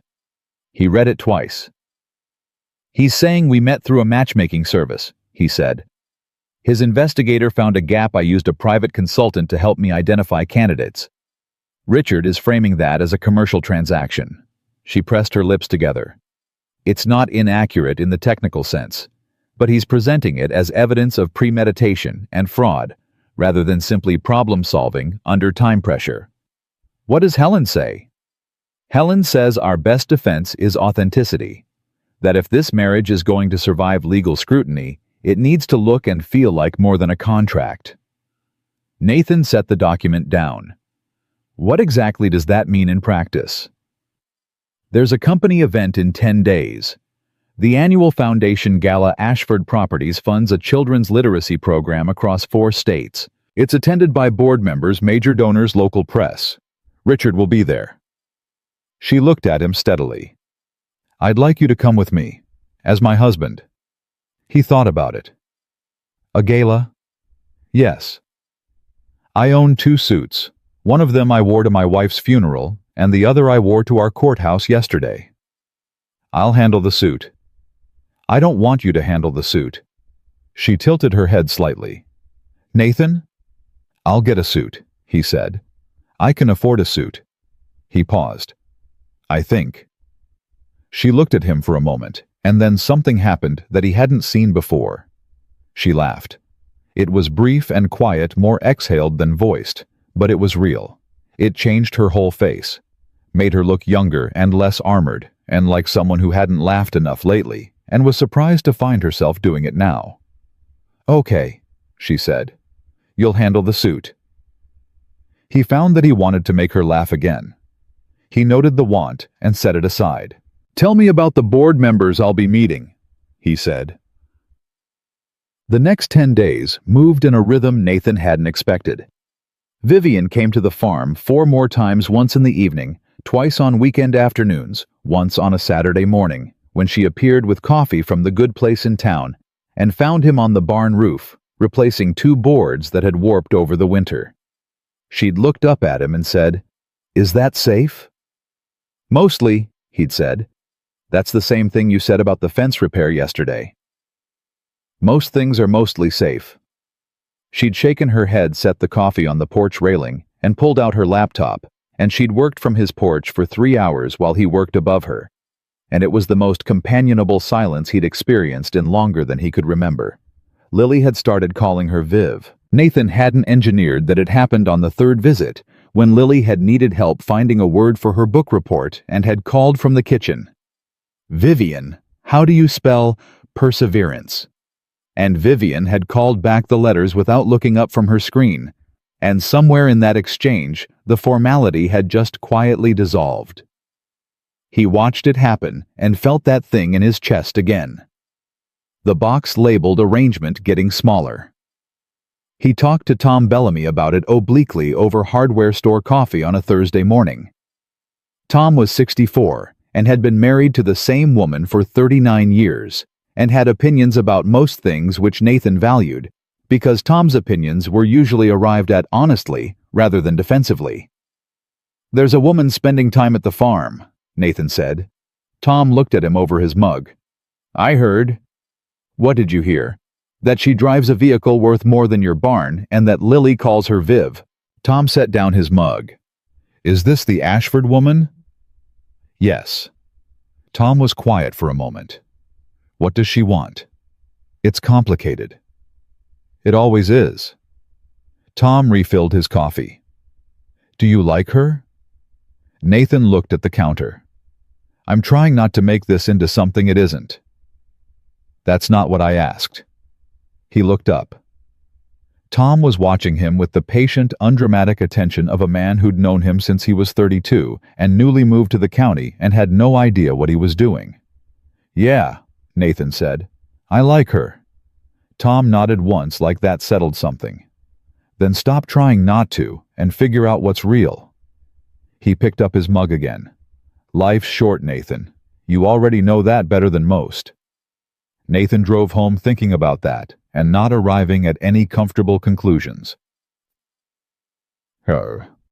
He read it twice. "He's saying we met through a matchmaking service," he said. "His investigator found a gap. I used a private consultant to help me identify candidates. Richard is framing that as a commercial transaction." She pressed her lips together. "It's not inaccurate in the technical sense, but he's presenting it as evidence of premeditation and fraud, rather than simply problem-solving under time pressure." "What does Helen say?" "Helen says our best defense is authenticity. That if this marriage is going to survive legal scrutiny, it needs to look and feel like more than a contract." Nathan set the document down. "What exactly does that mean in practice?" "There's a company event in 10 days. The annual Foundation Gala. Ashford Properties funds a children's literacy program across 4 states. It's attended by board members, major donors, local press. Richard will be there." She looked at him steadily. "I'd like you to come with me, as my husband." He thought about it. "A gala?" "Yes. I own 2 suits. One of them I wore to my wife's funeral, and the other I wore to our courthouse yesterday." "I'll handle the suit." "I don't want you to handle the suit." She tilted her head slightly. "Nathan?" "I'll get a suit," he said. "I can afford a suit." He paused. "I think." She looked at him for a moment, and then something happened that he hadn't seen before. She laughed. It was brief and quiet, more exhaled than voiced, but it was real. It changed her whole face, made her look younger and less armored, and like someone who hadn't laughed enough lately, and was surprised to find herself doing it now. "Okay," she said. "You'll handle the suit." He found that he wanted to make her laugh again. He noted the want and set it aside. "Tell me about the board members I'll be meeting," he said. The next 10 days moved in a rhythm Nathan hadn't expected. Vivian came to the farm 4 more times, once in the evening, twice on weekend afternoons, once on a Saturday morning, when she appeared with coffee from the good place in town, and found him on the barn roof, replacing 2 boards that had warped over the winter. She'd looked up at him and said, "Is that safe?" "Mostly," he'd said. "That's the same thing you said about the fence repair yesterday." "Most things are mostly safe." She'd shaken her head, set the coffee on the porch railing, and pulled out her laptop, and she'd worked from his porch for 3 hours while he worked above her, and it was the most companionable silence he'd experienced in longer than he could remember. Lily had started calling her Viv. Nathan hadn't engineered that it happened on the 3rd visit, when Lily had needed help finding a word for her book report and had called from the kitchen. "Vivian, how do you spell perseverance?" And Vivian had called back the letters without looking up from her screen, and somewhere in that exchange, the formality had just quietly dissolved. He watched it happen and felt that thing in his chest again. The box labeled arrangement getting smaller. He talked to Tom Bellamy about it obliquely over hardware store coffee on a Thursday morning. Tom was 64 and had been married to the same woman for 39 years, and had opinions about most things which Nathan valued, because Tom's opinions were usually arrived at honestly rather than defensively. "There's a woman spending time at the farm," Nathan said. Tom looked at him over his mug. "I heard." "What did you hear?" "That she drives a vehicle worth more than your barn, and that Lily calls her Viv." Tom set down his mug. "Is this the Ashford woman?" "Yes." Tom was quiet for a moment. "What does she want?" "It's complicated." "It always is." Tom refilled his coffee. "Do you like her?" Nathan looked at the counter. "I'm trying not to make this into something it isn't." "That's not what I asked." He looked up. Tom was watching him with the patient, undramatic attention of a man who'd known him since he was 32 and newly moved to the county and had no idea what he was doing. "Yeah," Nathan said. "I like her." Tom nodded once, like that settled something. Then stop trying not to and figure out what's real. He picked up his mug again. Life's short, Nathan. You already know that better than most. Nathan drove home thinking about that and not arriving at any comfortable conclusions.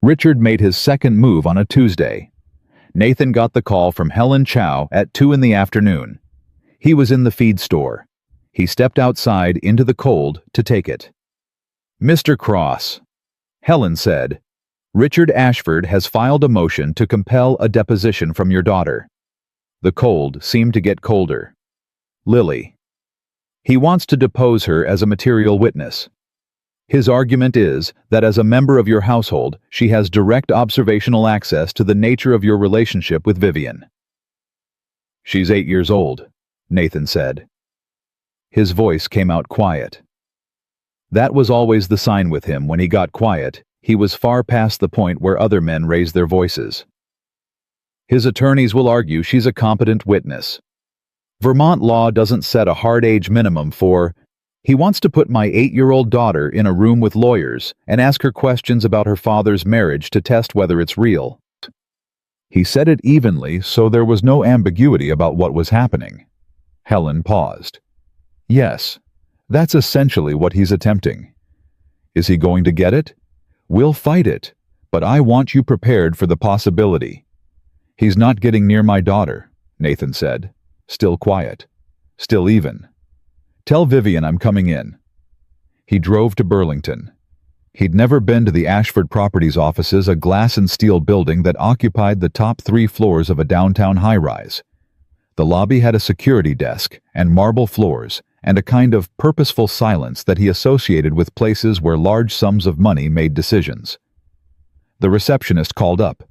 Richard made his second move on a Tuesday. Nathan got the call from Helen Chow at 2 in the afternoon. He was in the feed store. He stepped outside into the cold to take it. Mr. Cross, Helen said, Richard Ashford has filed a motion to compel a deposition from your daughter. The cold seemed to get colder. Lily. He wants to depose her as a material witness. His argument is that as a member of your household, she has direct observational access to the nature of your relationship with Vivian. She's 8 years old, Nathan said. His voice came out quiet. That was always the sign with him when he got quiet. He was far past the point where other men raised their voices. His attorneys will argue she's a competent witness. Vermont law doesn't set a hard age minimum for, he wants to put my 8-year-old daughter in a room with lawyers and ask her questions about her father's marriage to test whether it's real. He said it evenly so there was no ambiguity about what was happening. Helen paused. Yes, that's essentially what he's attempting. Is he going to get it? We'll fight it, but I want you prepared for the possibility. He's not getting near my daughter, Nathan said, still quiet, still even. Tell Vivian I'm coming in. He drove to Burlington. He'd never been to the Ashford Properties offices, a glass and steel building that occupied the top 3 floors of a downtown high-rise. The lobby had a security desk and marble floors and a kind of purposeful silence that he associated with places where large sums of money made decisions. The receptionist called up.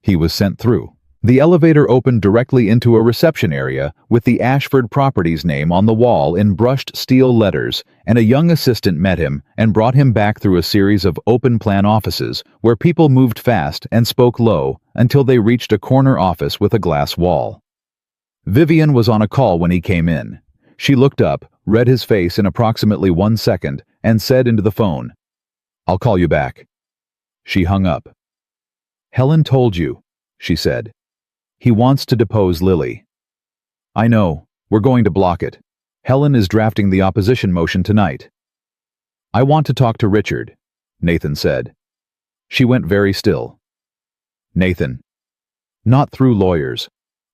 He was sent through. The elevator opened directly into a reception area with the Ashford Properties name on the wall in brushed steel letters, and a young assistant met him and brought him back through a series of open-plan offices where people moved fast and spoke low until they reached a corner office with a glass wall. Vivian was on a call when he came in. She looked up, read his face in approximately 1 second, and said into the phone, "I'll call you back." She hung up. "Helen told you," she said. "He wants to depose Lily." "I know. We're going to block it. Helen is drafting the opposition motion tonight." "I want to talk to Richard," Nathan said. She went very still. "Nathan, not through lawyers.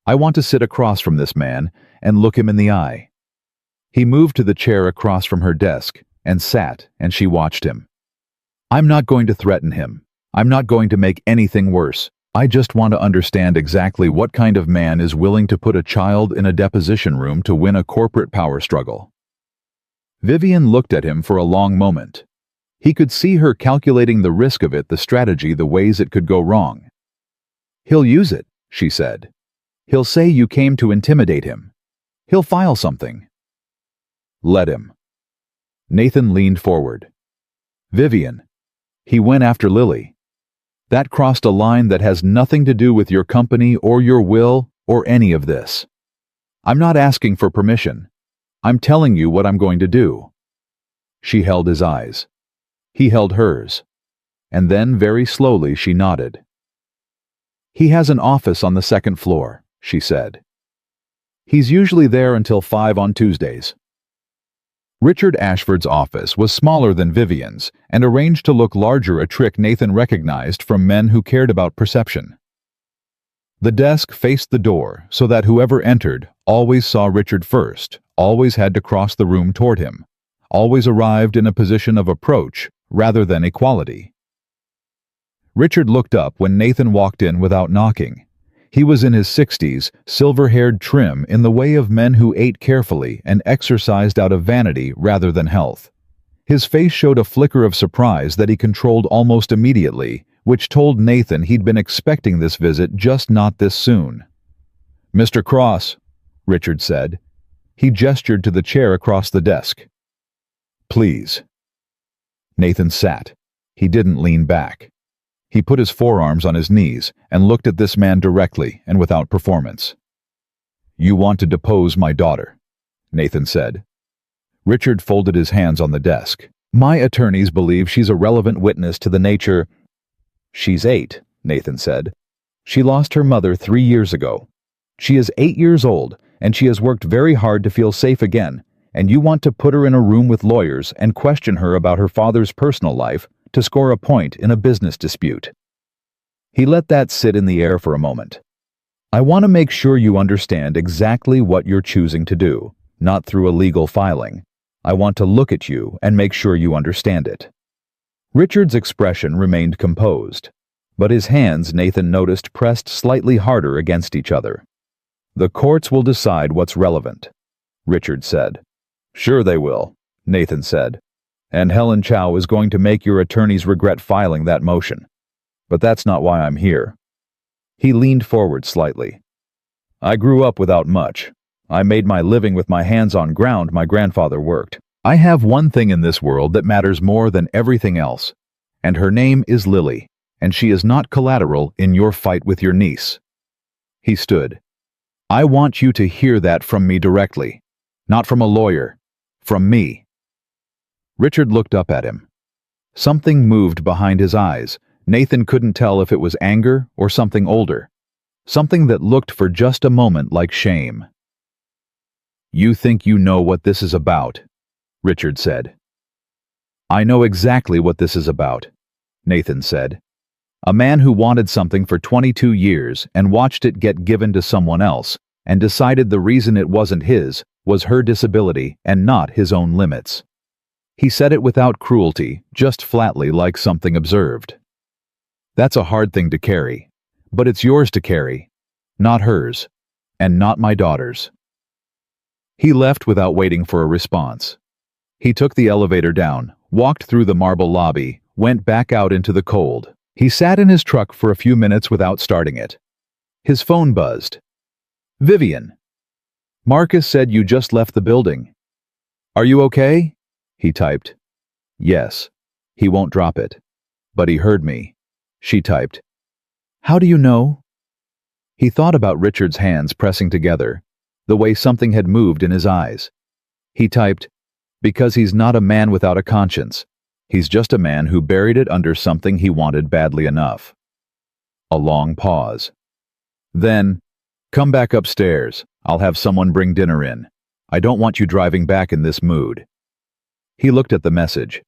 I want to sit across from this man and look him in the eye." He moved to the chair across from her desk and sat, and she watched him. "I'm not going to threaten him. I'm not going to make anything worse. I just want to understand exactly what kind of man is willing to put a child in a deposition room to win a corporate power struggle." Vivian looked at him for a long moment. He could see her calculating the risk of it, the strategy, the ways it could go wrong. "He'll use it," she said. "He'll say you came to intimidate him. He'll file something." "Let him." Nathan leaned forward. "Vivian, he went after Lily. That crossed a line that has nothing to do with your company or your will or any of this. I'm not asking for permission. I'm telling you what I'm going to do." She held his eyes. He held hers. And then very slowly she nodded. "He has an office on the 2nd floor," she said. "He's usually there until 5 on Tuesdays." Richard Ashford's office was smaller than Vivian's and arranged to look larger, a trick Nathan recognized from men who cared about perception. The desk faced the door so that whoever entered always saw Richard first, always had to cross the room toward him, always arrived in a position of approach rather than equality. Richard looked up when Nathan walked in without knocking. He was in his 60s, silver-haired, trim, in the way of men who ate carefully and exercised out of vanity rather than health. His face showed a flicker of surprise that he controlled almost immediately, which told Nathan he'd been expecting this visit, just not this soon. "Mr. Cross," Richard said. He gestured to the chair across the desk. "Please." Nathan sat. He didn't lean back. He put his forearms on his knees and looked at this man directly and without performance. "You want to depose my daughter," Nathan said. Richard folded his hands on the desk. My attorneys believe she's a relevant witness to the nature. She's 8, Nathan said. She lost her mother 3 years ago. She is 8 years old, and she has worked very hard to feel safe again, and you want to put her in a room with lawyers and question her about her father's personal life to score a point in a business dispute. He let that sit in the air for a moment. I want to make sure you understand exactly what you're choosing to do, not through a legal filing. I want to look at you and make sure you understand it. Richard's expression remained composed, but his hands, Nathan noticed, pressed slightly harder against each other. The courts will decide what's relevant, Richard said. Sure they will, Nathan said. And Helen Chow is going to make your attorneys regret filing that motion. But that's not why I'm here. He leaned forward slightly. I grew up without much. I made my living with my hands on ground my grandfather worked. I have one thing in this world that matters more than everything else, and her name is Lily, and she is not collateral in your fight with your niece. He stood. I want you to hear that from me directly, not from a lawyer, from me. Richard looked up at him. Something moved behind his eyes. Nathan couldn't tell if it was anger or something older, something that looked for just a moment like shame. You think you know what this is about, Richard said. I know exactly what this is about, Nathan said. A man who wanted something for 22 years and watched it get given to someone else and decided the reason it wasn't his was her disability and not his own limits. He said it without cruelty, just flatly like something observed. That's a hard thing to carry, but it's yours to carry, not hers, and not my daughter's. He left without waiting for a response. He took the elevator down, walked through the marble lobby, went back out into the cold. He sat in his truck for a few minutes without starting it. His phone buzzed. Vivian. Marcus said you just left the building. Are you okay? He typed. Yes. He won't drop it. But he heard me. She typed. How do you know? He thought about Richard's hands pressing together, the way something had moved in his eyes. He typed, because he's not a man without a conscience. He's just a man who buried it under something he wanted badly enough. A long pause. Then, come back upstairs. I'll have someone bring dinner in. I don't want you driving back in this mood. He looked at the message.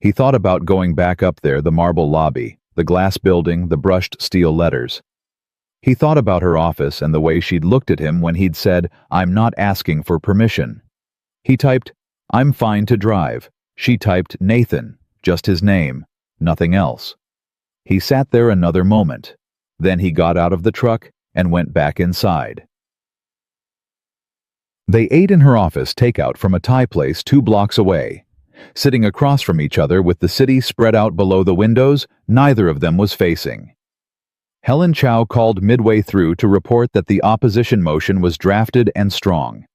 He thought about going back up there, the marble lobby, the glass building, the brushed steel letters. He thought about her office and the way she'd looked at him when he'd said, I'm not asking for permission. He typed, I'm fine to drive. She typed Nathan, just his name, nothing else. He sat there another moment. Then he got out of the truck and went back inside. They ate in her office takeout from a Thai place 2 blocks away. Sitting across from each other with the city spread out below the windows, neither of them was facing. Helen Chow called midway through to report that the opposition motion was drafted and strong.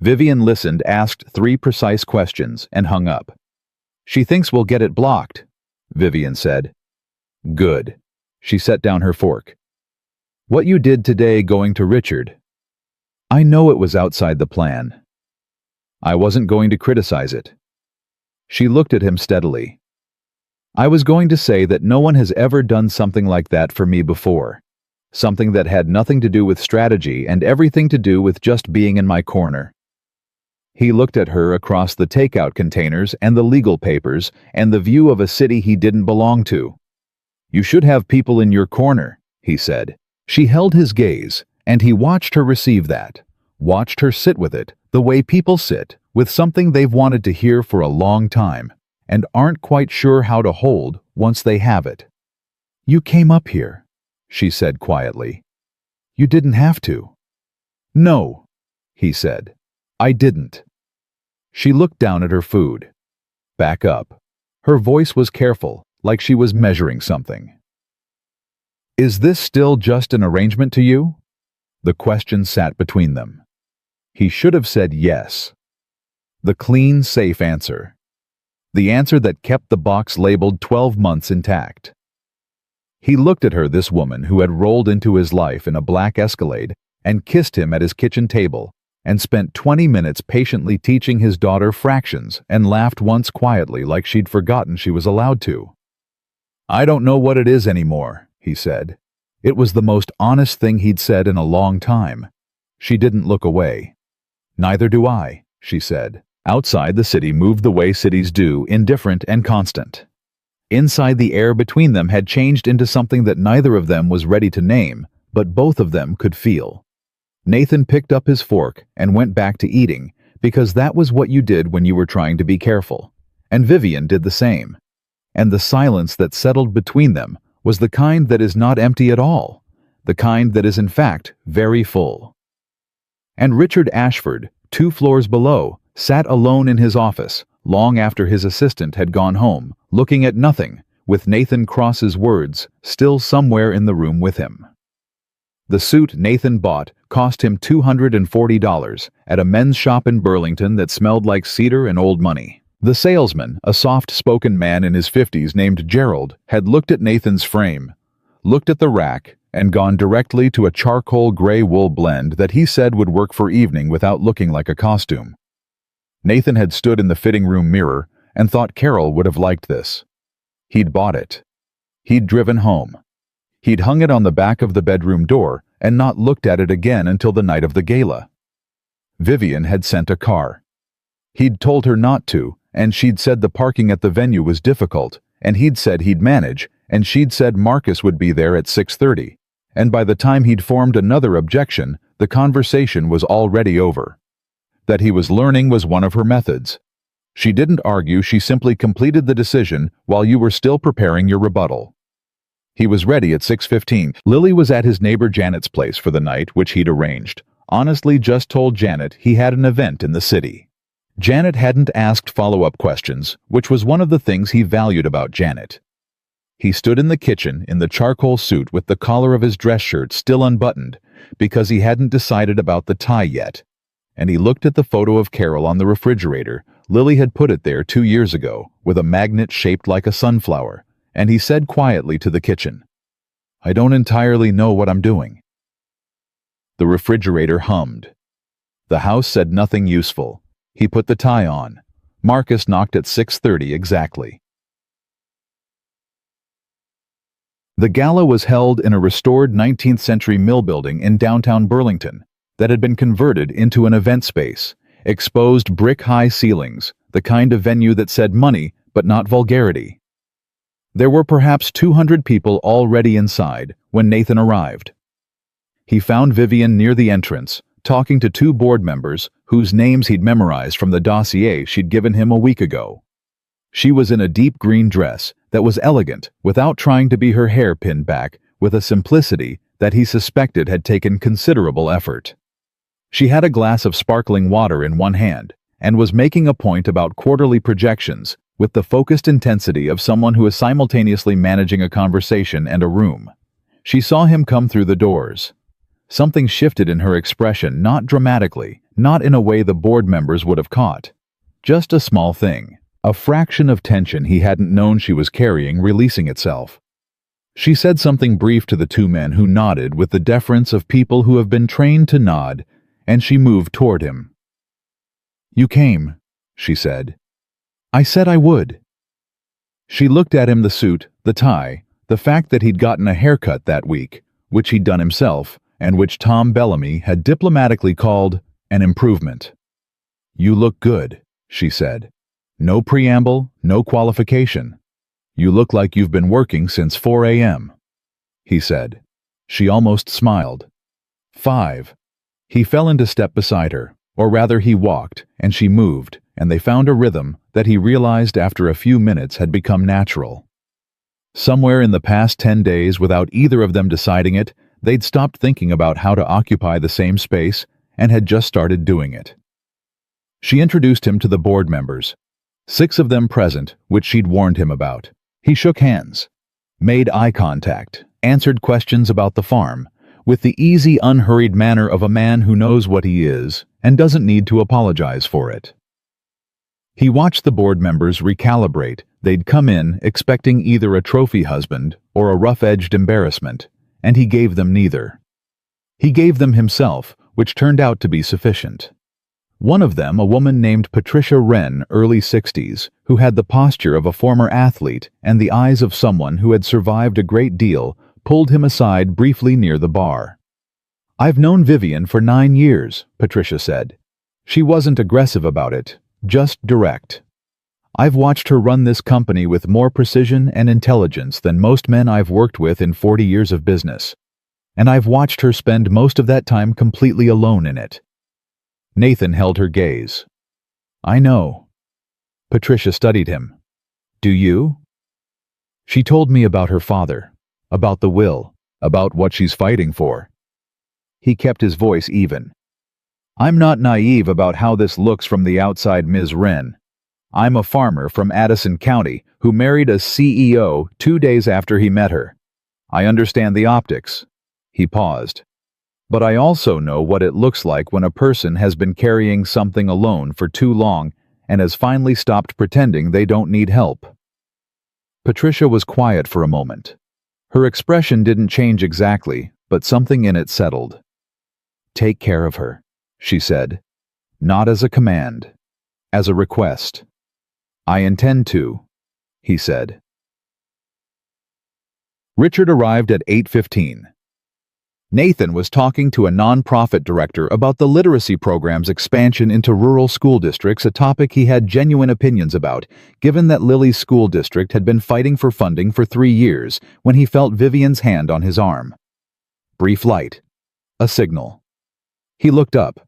Vivian listened, asked 3 precise questions, and hung up. She thinks we'll get it blocked, Vivian said. Good. She set down her fork. What you did today going to Richard? I know it was outside the plan. I wasn't going to criticize it. She looked at him steadily. I was going to say that no one has ever done something like that for me before. Something that had nothing to do with strategy and everything to do with just being in my corner. He looked at her across the takeout containers and the legal papers and the view of a city he didn't belong to. You should have people in your corner, he said. She held his gaze, and he watched her receive that, watched her sit with it, the way people sit, with something they've wanted to hear for a long time, and aren't quite sure how to hold once they have it. You came up here, she said quietly. You didn't have to. No, he said. I didn't. She looked down at her food. Back up. Her voice was careful, like she was measuring something. Is this still just an arrangement to you? The question sat between them. He should have said yes. The clean, safe answer. The answer that kept the box labeled 12 months intact. He looked at her, this woman who had rolled into his life in a black Escalade, and kissed him at his kitchen table, and spent 20 minutes patiently teaching his daughter fractions and laughed once quietly like she'd forgotten she was allowed to. "I don't know what it is anymore," he said. It was the most honest thing he'd said in a long time. She didn't look away. "Neither do I," she said. Outside, the city moved the way cities do, indifferent and constant. Inside, the air between them had changed into something that neither of them was ready to name, but both of them could feel. Nathan picked up his fork and went back to eating, because that was what you did when you were trying to be careful. And Vivian did the same. And the silence that settled between them was the kind that is not empty at all, the kind that is in fact very full. And Richard Ashford, 2 floors below, sat alone in his office, long after his assistant had gone home, looking at nothing, with Nathan Cross's words still somewhere in the room with him. The suit Nathan bought cost him $240 at a men's shop in Burlington that smelled like cedar and old money. The salesman, a soft-spoken man in his 50s named Gerald, had looked at Nathan's frame, looked at the rack, and gone directly to a charcoal gray wool blend that he said would work for evening without looking like a costume. Nathan had stood in the fitting room mirror and thought Carol would have liked this. He'd bought it. He'd driven home. He'd hung it on the back of the bedroom door and not looked at it again until the night of the gala. Vivian had sent a car. He'd told her not to, and she'd said the parking at the venue was difficult, and he'd said he'd manage, and she'd said Marcus would be there at 6:30, and by the time he'd formed another objection, the conversation was already over. That he was learning was one of her methods. She didn't argue, she simply completed the decision while you were still preparing your rebuttal. He was ready at 6:15. Lily was at his neighbor Janet's place for the night, which he'd arranged. Honestly, just told Janet he had an event in the city. Janet hadn't asked follow-up questions, which was one of the things he valued about Janet. He stood in the kitchen in the charcoal suit with the collar of his dress shirt still unbuttoned, because he hadn't decided about the tie yet. And he looked at the photo of Carol on the refrigerator. Lily had put it there 2 years ago, with a magnet shaped like a sunflower, and he said quietly to the kitchen, "I don't entirely know what I'm doing." The refrigerator hummed. The house said nothing useful. He put the tie on. Marcus knocked at 6:30 exactly. The gala was held in a restored 19th century mill building in downtown Burlington that had been converted into an event space, exposed brick-high ceilings, the kind of venue that said money but not vulgarity. There were perhaps 200 people already inside when Nathan arrived. He found Vivian near the entrance, talking to 2 board members whose names he'd memorized from the dossier she'd given him a week ago. She was in a deep green dress that was elegant without trying to be her hair pinned back with a simplicity that he suspected had taken considerable effort. She had a glass of sparkling water in one hand and was making a point about quarterly projections with the focused intensity of someone who is simultaneously managing a conversation and a room. She saw him come through the doors. Something shifted in her expression, not dramatically, not in a way the board members would have caught. Just a small thing, a fraction of tension he hadn't known she was carrying releasing itself. She said something brief to the 2 men who nodded with the deference of people who have been trained to nod, and she moved toward him. "You came," she said. "I said I would." She looked at him, the suit, the tie, the fact that he'd gotten a haircut that week, which he'd done himself, and which Tom Bellamy had diplomatically called an improvement. "You look good," she said. "No preamble, no qualification. You look like you've been working since 4 a.m. He said. She almost smiled. 5. He fell into step beside her, or rather he walked, and she moved, and they found a rhythm that he realized after a few minutes had become natural. Somewhere in the past 10 days, without either of them deciding it, they'd stopped thinking about how to occupy the same space and had just started doing it. She introduced him to the board members, 6 of them present, which she'd warned him about. He shook hands, made eye contact, answered questions about the farm, with the easy, unhurried manner of a man who knows what he is and doesn't need to apologize for it. He watched the board members recalibrate. They'd come in expecting either a trophy husband or a rough-edged embarrassment, and he gave them neither. He gave them himself, which turned out to be sufficient. One of them, a woman named Patricia Wren, early 60s, who had the posture of a former athlete and the eyes of someone who had survived a great deal, pulled him aside briefly near the bar. "I've known Vivian for 9 years," Patricia said. She wasn't aggressive about it, just direct. "I've watched her run this company with more precision and intelligence than most men I've worked with in 40 years of business. And I've watched her spend most of that time completely alone in it." Nathan held her gaze. "I know." Patricia studied him. "Do you?" "She told me about her father, about the will, about what she's fighting for." He kept his voice even. "I'm not naive about how this looks from the outside, Ms. Wren. I'm a farmer from Addison County who married a CEO 2 days after he met her. I understand the optics." He paused. "But I also know what it looks like when a person has been carrying something alone for too long and has finally stopped pretending they don't need help." Patricia was quiet for a moment. Her expression didn't change exactly, but something in it settled. "Take care of her," she said. "Not as a command, as a request." "I intend to," he said. Richard arrived at 8:15. Nathan was talking to a nonprofit director about the literacy program's expansion into rural school districts, a topic he had genuine opinions about, given that Lily's school district had been fighting for funding for 3 years when he felt Vivian's hand on his arm. Brief light. A signal. He looked up.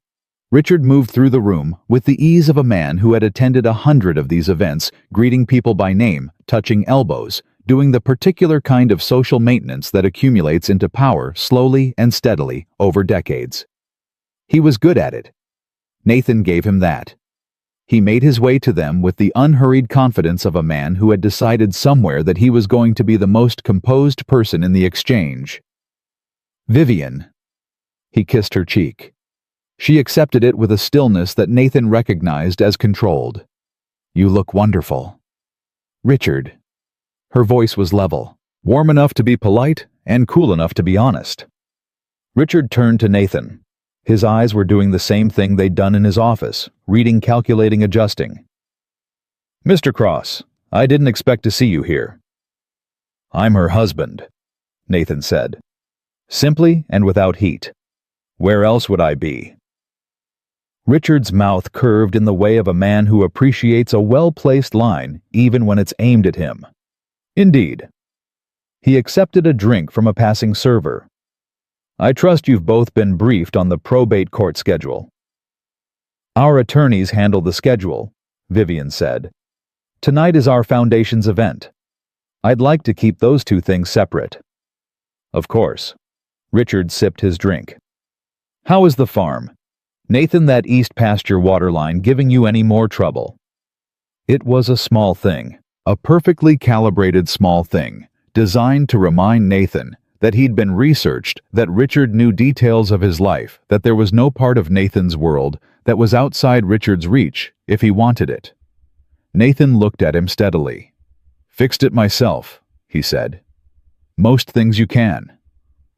Richard moved through the room with the ease of a man who had attended 100 of these events, greeting people by name, touching elbows, doing the particular kind of social maintenance that accumulates into power slowly and steadily over decades. He was good at it. Nathan gave him that. He made his way to them with the unhurried confidence of a man who had decided somewhere that he was going to be the most composed person in the exchange. "Vivian." He kissed her cheek. She accepted it with a stillness that Nathan recognized as controlled. "You look wonderful." "Richard." Her voice was level, warm enough to be polite and cool enough to be honest. Richard turned to Nathan. His eyes were doing the same thing they'd done in his office, reading, calculating, adjusting. "Mr. Cross, I didn't expect to see you here." "I'm her husband," Nathan said. Simply and without heat. "Where else would I be?" Richard's mouth curved in the way of a man who appreciates a well-placed line even when it's aimed at him. "Indeed." He accepted a drink from a passing server. "I trust you've both been briefed on the probate court schedule." "Our attorneys handle the schedule," Vivian said. "Tonight is our foundation's event. I'd like to keep those two things separate." "Of course." Richard sipped his drink. "How is the farm? Nathan, that east pasture water line giving you any more trouble?" It was a small thing. A perfectly calibrated small thing, designed to remind Nathan that he'd been researched, that Richard knew details of his life, that there was no part of Nathan's world that was outside Richard's reach if he wanted it. Nathan looked at him steadily. "Fixed it myself," he said. "Most things you can."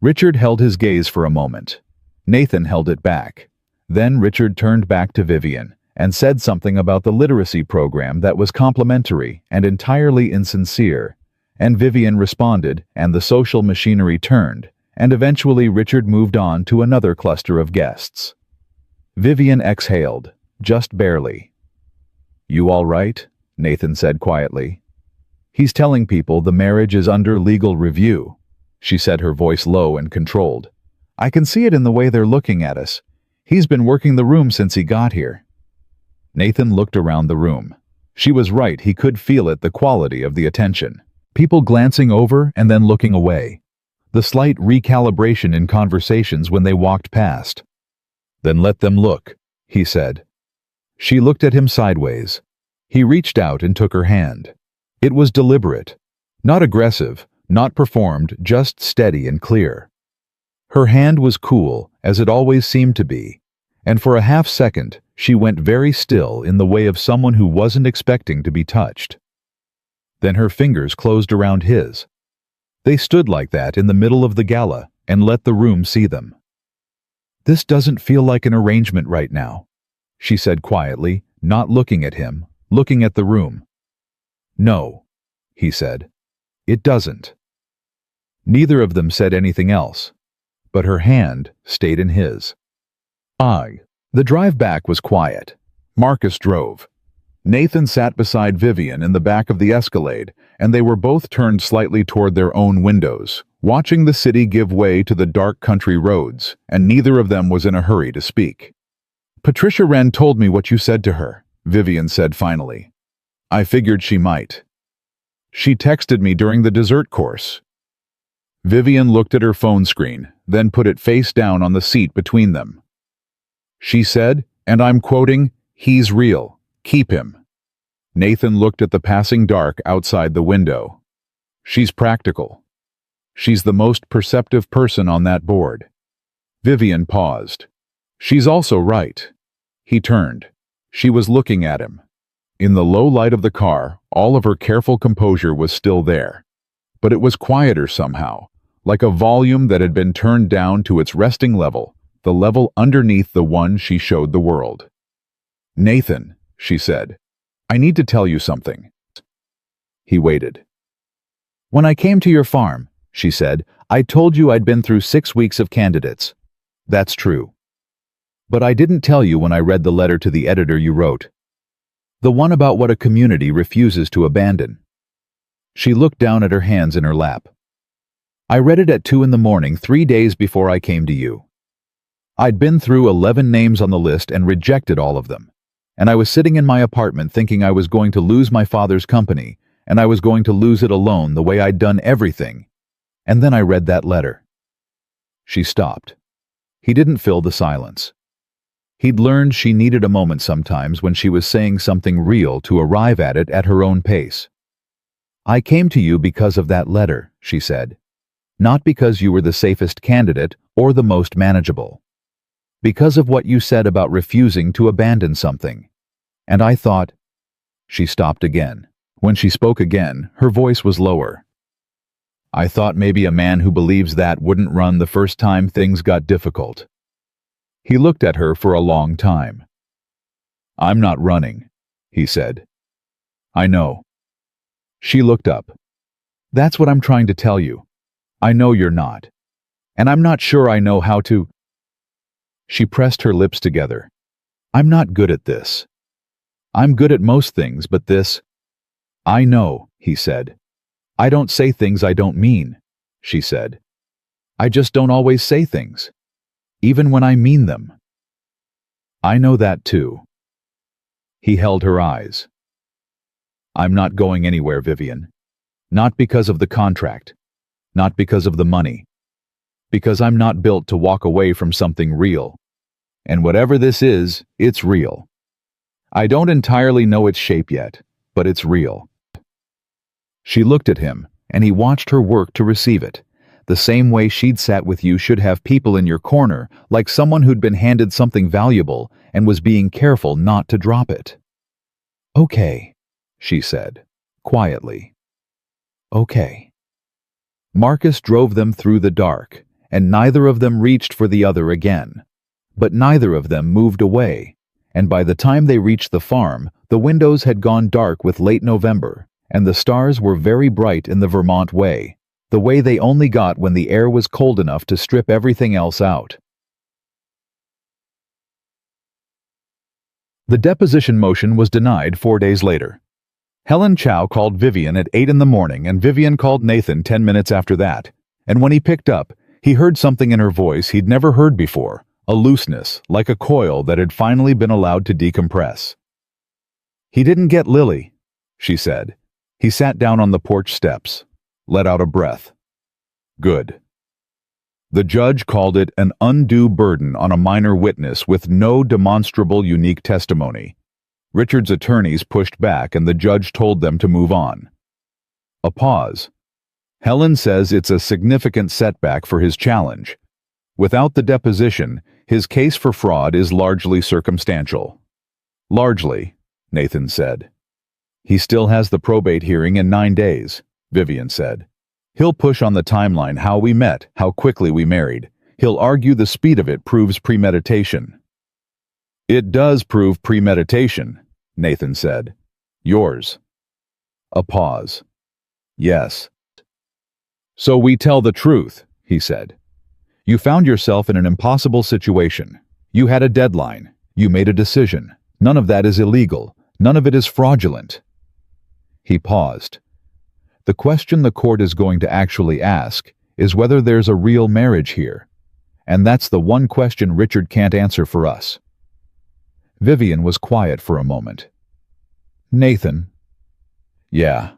Richard held his gaze for a moment. Nathan held it back. Then Richard turned back to Vivian and said something about the literacy program that was complimentary and entirely insincere, and Vivian responded, and the social machinery turned, and eventually Richard moved on to another cluster of guests. Vivian exhaled, just barely. "You all right?" Nathan said quietly. "He's telling people the marriage is under legal review," she said, her voice low and controlled. "I can see it in the way they're looking at us. He's been working the room since he got here." Nathan looked around the room. She was right, he could feel it, the quality of the attention. People glancing over and then looking away. The slight recalibration in conversations when they walked past. "Then let them look," he said. She looked at him sideways. He reached out and took her hand. It was deliberate. Not aggressive, not performed, just steady and clear. Her hand was cool, as it always seemed to be, and for a half-second she went very still in the way of someone who wasn't expecting to be touched. Then her fingers closed around his. They stood like that in the middle of the gala and let the room see them. "This doesn't feel like an arrangement right now," she said quietly, not looking at him, looking at the room. "No," he said. "It doesn't." Neither of them said anything else, but her hand stayed in his. The drive back was quiet. Marcus drove. Nathan sat beside Vivian in the back of the Escalade, and they were both turned slightly toward their own windows, watching the city give way to the dark country roads, and neither of them was in a hurry to speak. "Patricia Wren told me what you said to her," Vivian said finally. "I figured she might. She texted me during the dessert course." Vivian looked at her phone screen, then put it face down on the seat between them. She said, and I'm quoting, "He's real. Keep him." Nathan looked at the passing dark outside the window. "She's practical. She's the most perceptive person on that board." Vivian paused. "She's also right." He turned. She was looking at him. In the low light of the car, all of her careful composure was still there. But it was quieter somehow, like a volume that had been turned down to its resting level, the level underneath the one she showed the world. "Nathan," she said, "I need to tell you something." He waited. "When I came to your farm," she said, "I told you I'd been through 6 weeks of candidates. That's true. But I didn't tell you when I read the letter to the editor you wrote. The one about what a community refuses to abandon." She looked down at her hands in her lap. "I read it at 2 in the morning, 3 days before I came to you. I'd been through 11 names on the list and rejected all of them. And I was sitting in my apartment thinking I was going to lose my father's company, and I was going to lose it alone the way I'd done everything. And then I read that letter." She stopped. He didn't fill the silence. He'd learned she needed a moment sometimes when she was saying something real to arrive at it at her own pace. "I came to you because of that letter," she said. "Not because you were the safest candidate or the most manageable. Because of what you said about refusing to abandon something. And I thought—" She stopped again. When she spoke again, her voice was lower. "I thought maybe a man who believes that wouldn't run the first time things got difficult." He looked at her for a long time. "I'm not running," he said. "I know." She looked up. "That's what I'm trying to tell you. I know you're not. And I'm not sure I know how to—" She pressed her lips together. "I'm not good at this. I'm good at most things, but this—" "I know," he said. "I don't say things I don't mean," she said. "I just don't always say things, even when I mean them." "I know that too." He held her eyes. "I'm not going anywhere, Vivian. Not because of the contract. Not because of the money. Because I'm not built to walk away from something real. And whatever this is, it's real. I don't entirely know its shape yet, but it's real." She looked at him, and he watched her work to receive it. The same way she'd sat with you should have people in your corner, like someone who'd been handed something valuable and was being careful not to drop it. "Okay," she said, quietly. "Okay." Marcus drove them through the dark, and neither of them reached for the other again. But neither of them moved away, and by the time they reached the farm, the windows had gone dark with late November, and the stars were very bright in the Vermont way, the way they only got when the air was cold enough to strip everything else out. The deposition motion was denied 4 days later. Helen Chow called Vivian at 8 in the morning, and Vivian called Nathan 10 minutes after that. And when he picked up, he heard something in her voice he'd never heard before, a looseness, like a coil that had finally been allowed to decompress. "He didn't get Lily," she said. He sat down on the porch steps, let out a breath. "Good." The judge called it an undue burden on a minor witness with no demonstrable unique testimony. Richard's attorneys pushed back, and the judge told them to move on. A pause. Helen says it's a significant setback for his challenge. Without the deposition, his case for fraud is largely circumstantial. "Largely," Nathan said. "He still has the probate hearing in 9 days, Vivian said. "He'll push on the timeline, how we met, how quickly we married. He'll argue the speed of it proves premeditation. It does prove premeditation, Nathan said. Yours. A pause. Yes. So we tell the truth, he said. You found yourself in an impossible situation. You had a deadline. You made a decision. None of that is illegal. None of it is fraudulent. He paused. The question the court is going to actually ask is whether there's a real marriage here. And that's the one question Richard can't answer for us. Vivian was quiet for a moment. Nathan. Yeah.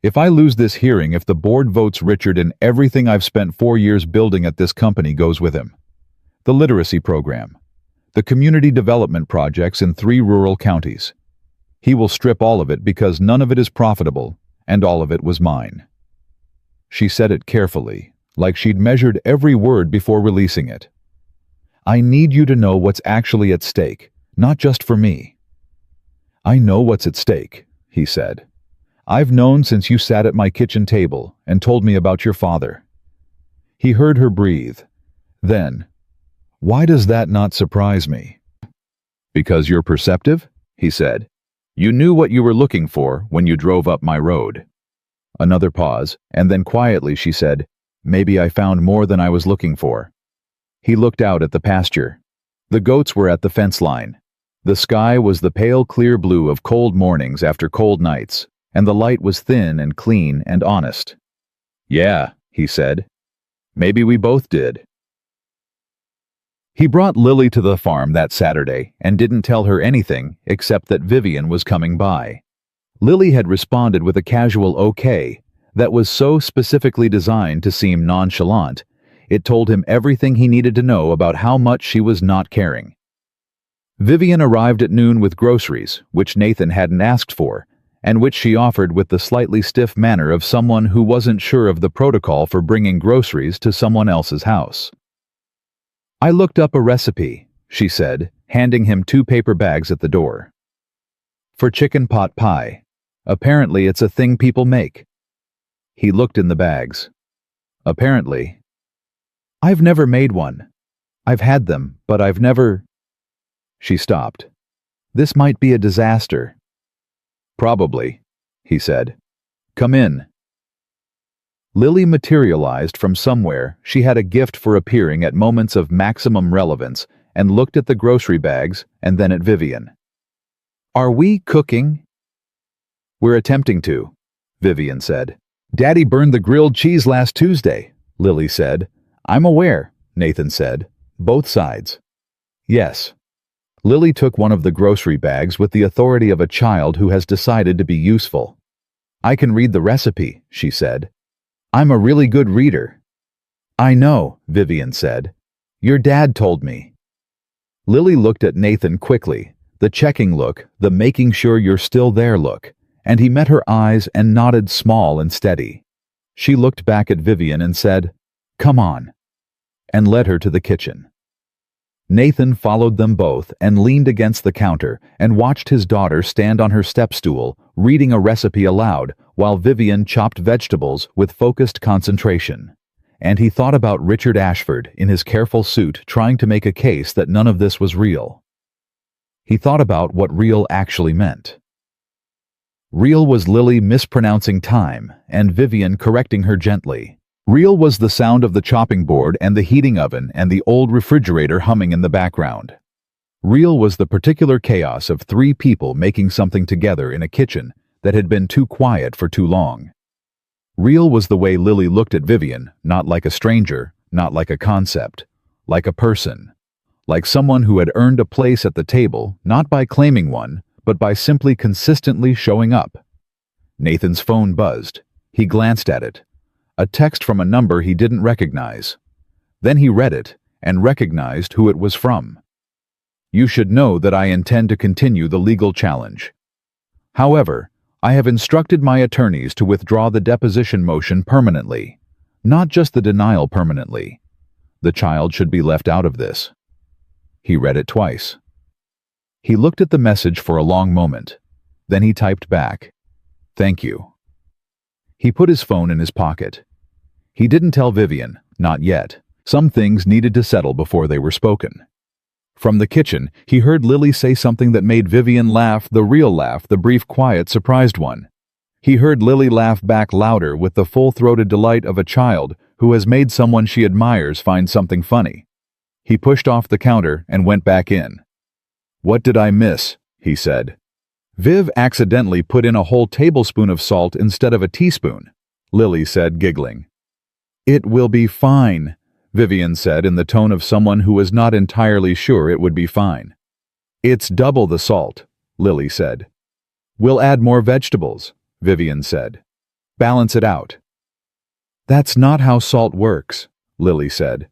If I lose this hearing, if the board votes Richard and everything I've spent 4 years building at this company goes with him. The literacy program. The community development projects in 3 rural counties. He will strip all of it because none of it is profitable, and all of it was mine. She said it carefully, like she'd measured every word before releasing it. I need you to know what's actually at stake, not just for me. I know what's at stake, he said. I've known since you sat at my kitchen table and told me about your father. He heard her breathe. Then, why does that not surprise me? Because you're perceptive, he said. You knew what you were looking for when you drove up my road. Another pause, and then quietly she said, Maybe I found more than I was looking for. He looked out at the pasture. The goats were at the fence line. The sky was the pale clear blue of cold mornings after cold nights, and the light was thin and clean and honest. Yeah, he said. Maybe we both did. He brought Lily to the farm that Saturday and didn't tell her anything except that Vivian was coming by. Lily had responded with a casual okay that was so specifically designed to seem nonchalant, it told him everything he needed to know about how much she was not caring. Vivian arrived at noon with groceries, which Nathan hadn't asked for, and which she offered with the slightly stiff manner of someone who wasn't sure of the protocol for bringing groceries to someone else's house. I looked up a recipe, she said, handing him 2 paper bags at the door. For chicken pot pie. Apparently it's a thing people make. He looked in the bags. Apparently. I've never made one. I've had them, but I've never... She stopped. This might be a disaster. Probably, he said. Come in. Lily materialized from somewhere. She had a gift for appearing at moments of maximum relevance and looked at the grocery bags and then at Vivian. Are we cooking? We're attempting to, Vivian said. Daddy burned the grilled cheese last Tuesday, Lily said. I'm aware, Nathan said. Both sides. Yes. Lily took one of the grocery bags with the authority of a child who has decided to be useful. I can read the recipe, she said. I'm a really good reader. I know, Vivian said. Your dad told me. Lily looked at Nathan quickly, the checking look, the making sure you're still there look, and he met her eyes and nodded small and steady. She looked back at Vivian and said, Come on, and led her to the kitchen. Nathan followed them both and leaned against the counter and watched his daughter stand on her step stool, reading a recipe aloud, while Vivian chopped vegetables with focused concentration. And he thought about Richard Ashford in his careful suit trying to make a case that none of this was real. He thought about what real actually meant. Real was Lily mispronouncing time and Vivian correcting her gently. Real was the sound of the chopping board and the heating oven and the old refrigerator humming in the background. Real was the particular chaos of 3 people making something together in a kitchen that had been too quiet for too long. Real was the way Lily looked at Vivian, not like a stranger, not like a concept, like a person, like someone who had earned a place at the table, not by claiming one, but by simply consistently showing up. Nathan's phone buzzed. He glanced at it. A text from a number he didn't recognize. Then he read it and recognized who it was from. You should know that I intend to continue the legal challenge. However, I have instructed my attorneys to withdraw the deposition motion permanently, not just the denial permanently. The child should be left out of this. He read it twice. He looked at the message for a long moment. Then he typed back, "Thank you." He put his phone in his pocket. He didn't tell Vivian, not yet. Some things needed to settle before they were spoken. From the kitchen, he heard Lily say something that made Vivian laugh, the real laugh, the brief, quiet, surprised one. He heard Lily laugh back louder with the full-throated delight of a child who has made someone she admires find something funny. He pushed off the counter and went back in. "What did I miss?" he said. "Viv accidentally put in a whole tablespoon of salt instead of a teaspoon," Lily said, giggling. "It will be fine," Vivian said in the tone of someone who was not entirely sure it would be fine. "It's double the salt," Lily said. "We'll add more vegetables," Vivian said. "Balance it out." "That's not how salt works," Lily said.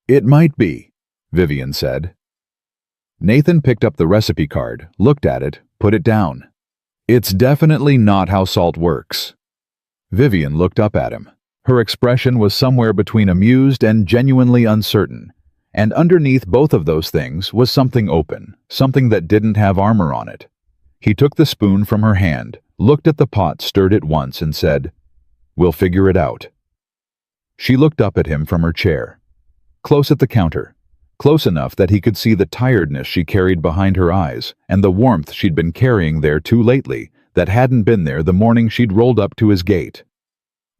"It might be," Vivian said. Nathan picked up the recipe card, looked at it, put it down. "It's definitely not how salt works." Vivian looked up at him. Her expression was somewhere between amused and genuinely uncertain, and underneath both of those things was something open, something that didn't have armor on it. He took the spoon from her hand, looked at the pot, stirred it once, and said, "We'll figure it out." She looked up at him from her chair. Close at the counter, close enough that he could see the tiredness she carried behind her eyes and the warmth she'd been carrying there too lately that hadn't been there the morning she'd rolled up to his gate.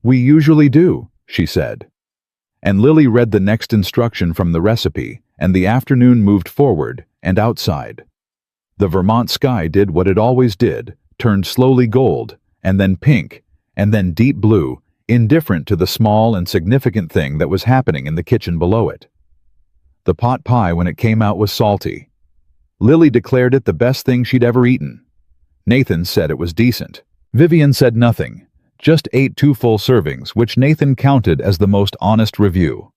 "We usually do," she said. And Lily read the next instruction from the recipe, and the afternoon moved forward and outside. The Vermont sky did what it always did, turned slowly gold, and then pink, and then deep blue, indifferent to the small and significant thing that was happening in the kitchen below it. The pot pie, when it came out, was salty. Lily declared it the best thing she'd ever eaten. Nathan said it was decent. Vivian said nothing, just ate 2 full servings, which Nathan counted as the most honest review.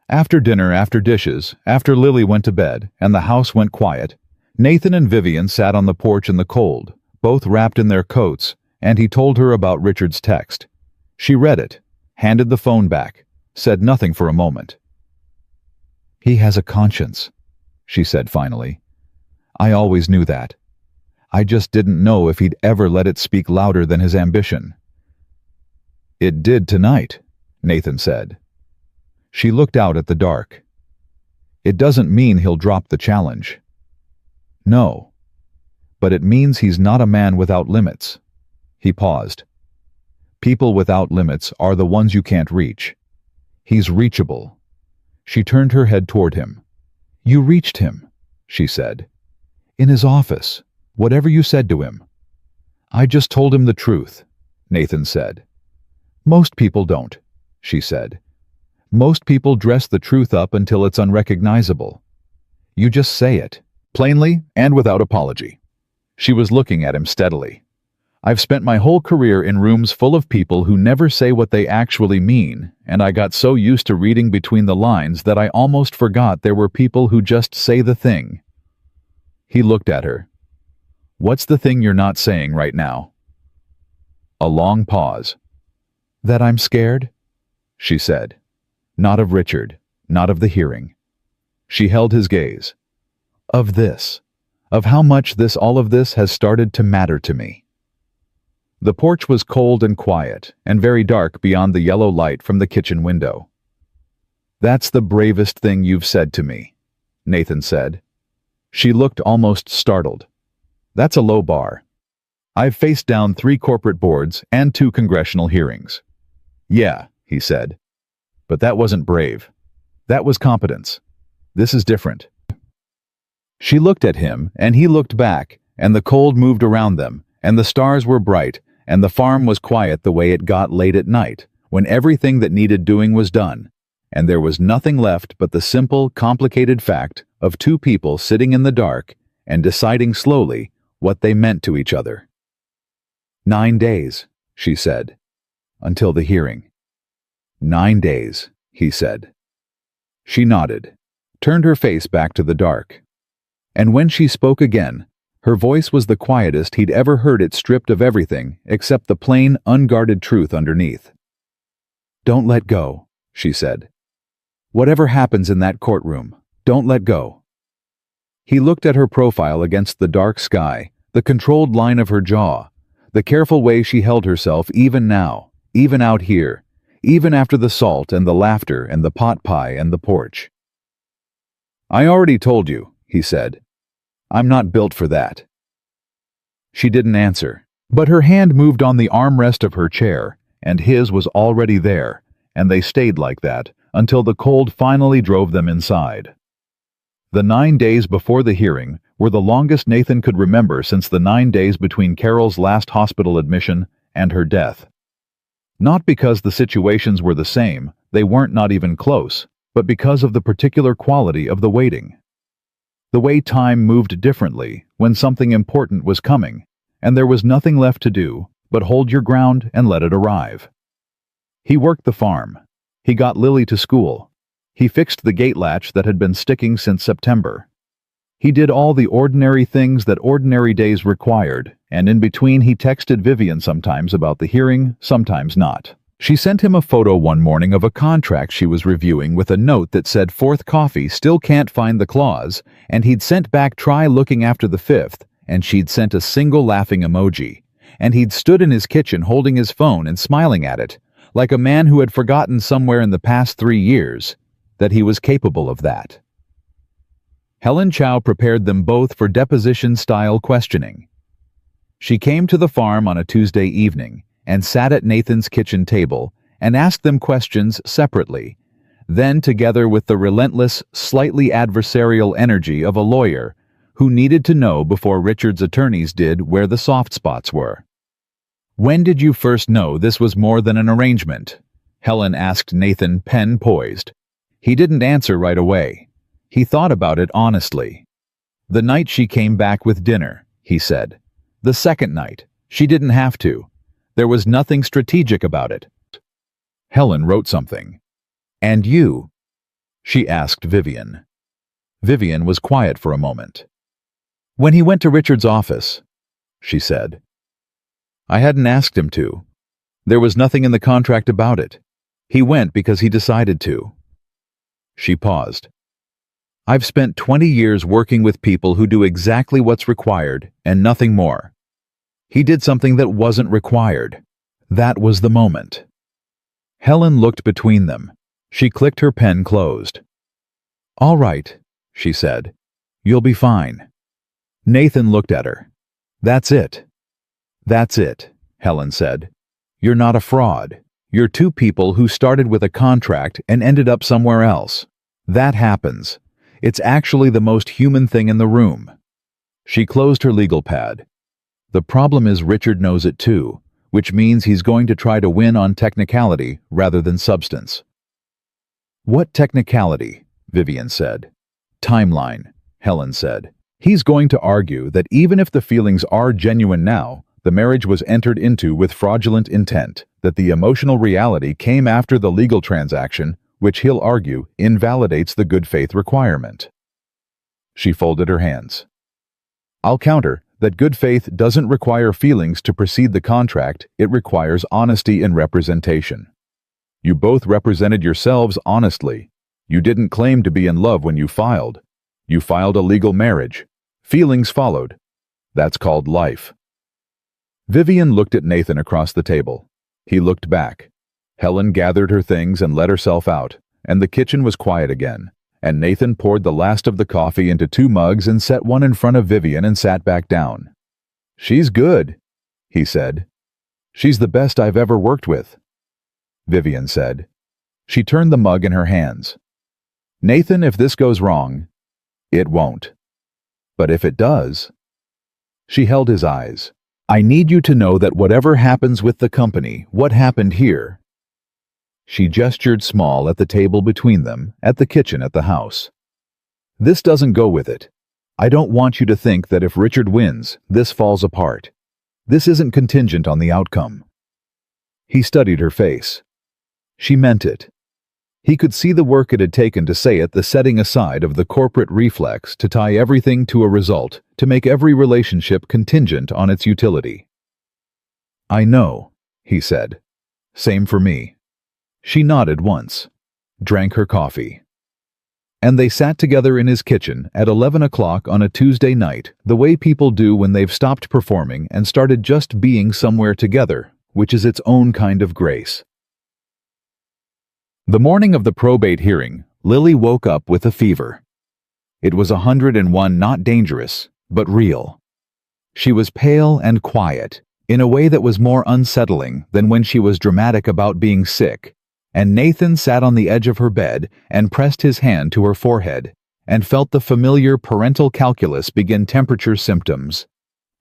After dinner, after dishes, after Lily went to bed, and the house went quiet, Nathan and Vivian sat on the porch in the cold, both wrapped in their coats, and he told her about Richard's text. She read it, handed the phone back, said nothing for a moment. "He has a conscience," she said finally. "I always knew that. I just didn't know if he'd ever let it speak louder than his ambition." "It did tonight," Nathan said. She looked out at the dark. "It doesn't mean he'll drop the challenge." "No. But it means he's not a man without limits." He paused. "People without limits are the ones you can't reach. He's reachable." She turned her head toward him. "You reached him," she said. "In his office, whatever you said to him." "I just told him the truth," Nathan said. "Most people don't," she said. "Most people dress the truth up until it's unrecognizable. You just say it, plainly and without apology." She was looking at him steadily. "I've spent my whole career in rooms full of people who never say what they actually mean, and I got so used to reading between the lines that I almost forgot there were people who just say the thing." He looked at her. "What's the thing you're not saying right now?" A long pause. "That I'm scared," she said. "Not of Richard, not of the hearing." She held his gaze. "Of this, of how much all of this has started to matter to me." The porch was cold and quiet, and very dark beyond the yellow light from the kitchen window. "That's the bravest thing you've said to me," Nathan said. She looked almost startled. "That's a low bar. I've faced down 3 corporate boards and 2 congressional hearings." "Yeah," he said. "But that wasn't brave. That was competence. This is different." She looked at him, and he looked back, and the cold moved around them, and the stars were bright, and the farm was quiet the way it got late at night, when everything that needed doing was done, and there was nothing left but the simple, complicated fact of 2 people sitting in the dark and deciding slowly what they meant to each other. 9 days, she said, until the hearing. 9 days, he said. She nodded, turned her face back to the dark. And when she spoke again, her voice was the quietest he'd ever heard it, stripped of everything except the plain, unguarded truth underneath. "Don't let go," she said. "Whatever happens in that courtroom, don't let go." He looked at her profile against the dark sky, the controlled line of her jaw, the careful way she held herself even now, even out here, even after the salt and the laughter and the pot pie and the porch. "I already told you," he said. "I'm not built for that." She didn't answer, but her hand moved on the armrest of her chair, and his was already there, and they stayed like that until the cold finally drove them inside. The 9 days before the hearing were the longest Nathan could remember since the 9 days between Carol's last hospital admission and her death. Not because the situations were the same, they weren't not even close, but because of the particular quality of the waiting. The way time moved differently when something important was coming, and there was nothing left to do but hold your ground and let it arrive. He worked the farm. He got Lily to school. He fixed the gate latch that had been sticking since September. He did all the ordinary things that ordinary days required, and in between he texted Vivian sometimes about the hearing, sometimes not. She sent him a photo one morning of a contract she was reviewing with a note that said fourth coffee still can't find the clause, and he'd sent back try looking after the fifth, and she'd sent a single laughing emoji, and he'd stood in his kitchen holding his phone and smiling at it, like a man who had forgotten somewhere in the past 3 years that he was capable of that. Helen Chow prepared them both for deposition-style questioning. She came to the farm on a Tuesday evening and sat at Nathan's kitchen table and asked them questions separately, then together with the relentless, slightly adversarial energy of a lawyer who needed to know before Richard's attorneys did where the soft spots were. "When did you first know this was more than an arrangement?" Helen asked Nathan, pen poised. He didn't answer right away. He thought about it honestly. "The night she came back with dinner," he said. "The second night. She didn't have to. There was nothing strategic about it." Helen wrote something. "And you?" she asked Vivian. Vivian was quiet for a moment. "When he went to Richard's office," she said. "I hadn't asked him to. There was nothing in the contract about it. He went because he decided to." She paused. "I've spent 20 years working with people who do exactly what's required and nothing more. He did something that wasn't required. That was the moment." Helen looked between them. She clicked her pen closed. "All right," she said. "You'll be fine." Nathan looked at her. "That's it." "That's it," Helen said. "You're not a fraud. You're two people who started with a contract and ended up somewhere else. That happens. It's actually the most human thing in the room." She closed her legal pad. "The problem is Richard knows it too, which means he's going to try to win on technicality rather than substance." "What technicality?" Vivian said. "Timeline," Helen said. "He's going to argue that even if the feelings are genuine now, the marriage was entered into with fraudulent intent, that the emotional reality came after the legal transaction, which he'll argue invalidates the good faith requirement." She folded her hands. "I'll counter that good faith doesn't require feelings to precede the contract, it requires honesty in representation. You both represented yourselves honestly. You didn't claim to be in love when you filed. You filed a legal marriage. Feelings followed. That's called life." Vivian looked at Nathan across the table. He looked back. Helen gathered her things and let herself out, and the kitchen was quiet again, and Nathan poured the last of the coffee into 2 mugs and set one in front of Vivian and sat back down. "She's good," he said. "She's the best I've ever worked with," Vivian said. She turned the mug in her hands. "Nathan, if this goes wrong, it won't. But if it does..." She held his eyes. "I need you to know that whatever happens with the company, what happened here..." She gestured small at the table between them, at the kitchen at the house. "This doesn't go with it. I don't want you to think that if Richard wins, this falls apart. This isn't contingent on the outcome." He studied her face. She meant it. He could see the work it had taken to say it, the setting aside of the corporate reflex to tie everything to a result, to make every relationship contingent on its utility. "I know," he said. "Same for me." She nodded once, drank her coffee. And they sat together in his kitchen at 11 o'clock on a Tuesday night, the way people do when they've stopped performing and started just being somewhere together, which is its own kind of grace. The morning of the probate hearing, Lily woke up with a fever. It was 101, not dangerous, but real. She was pale and quiet, in a way that was more unsettling than when she was dramatic about being sick, and Nathan sat on the edge of her bed and pressed his hand to her forehead and felt the familiar parental calculus begin temperature symptoms.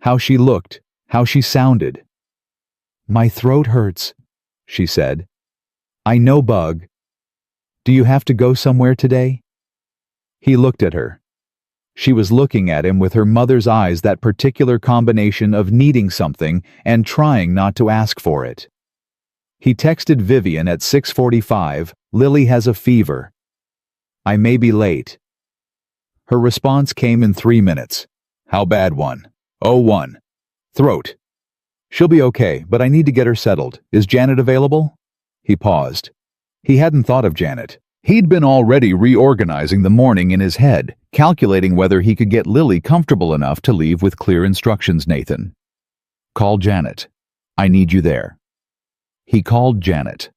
How she looked, how she sounded. "My throat hurts," she said. "I know, Bug. Do you have to go somewhere today?" He looked at her. She was looking at him with her mother's eyes, that particular combination of needing something and trying not to ask for it. He texted Vivian at 6:45, "Lily has a fever. I may be late." Her response came in 3 minutes. "How bad one?" "Oh, 1. Throat. She'll be okay, but I need to get her settled. Is Janet available?" He paused. He hadn't thought of Janet. He'd been already reorganizing the morning in his head, calculating whether he could get Lily comfortable enough to leave with clear instructions. "Nathan, call Janet. I need you there." He called Janet.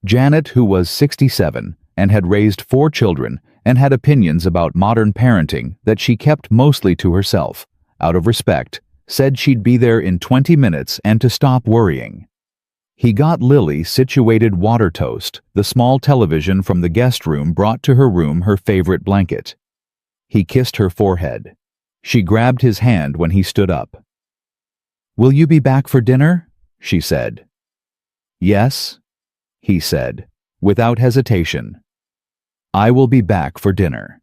Janet, who was 67 and had raised 4 children and had opinions about modern parenting that she kept mostly to herself, out of respect, said she'd be there in 20 minutes and to stop worrying. He got Lily situated water toast, the small television from the guest room brought to her room her favorite blanket. He kissed her forehead. She grabbed his hand when he stood up. "Will you be back for dinner?" she said. "Yes," he said, without hesitation. "I will be back for dinner."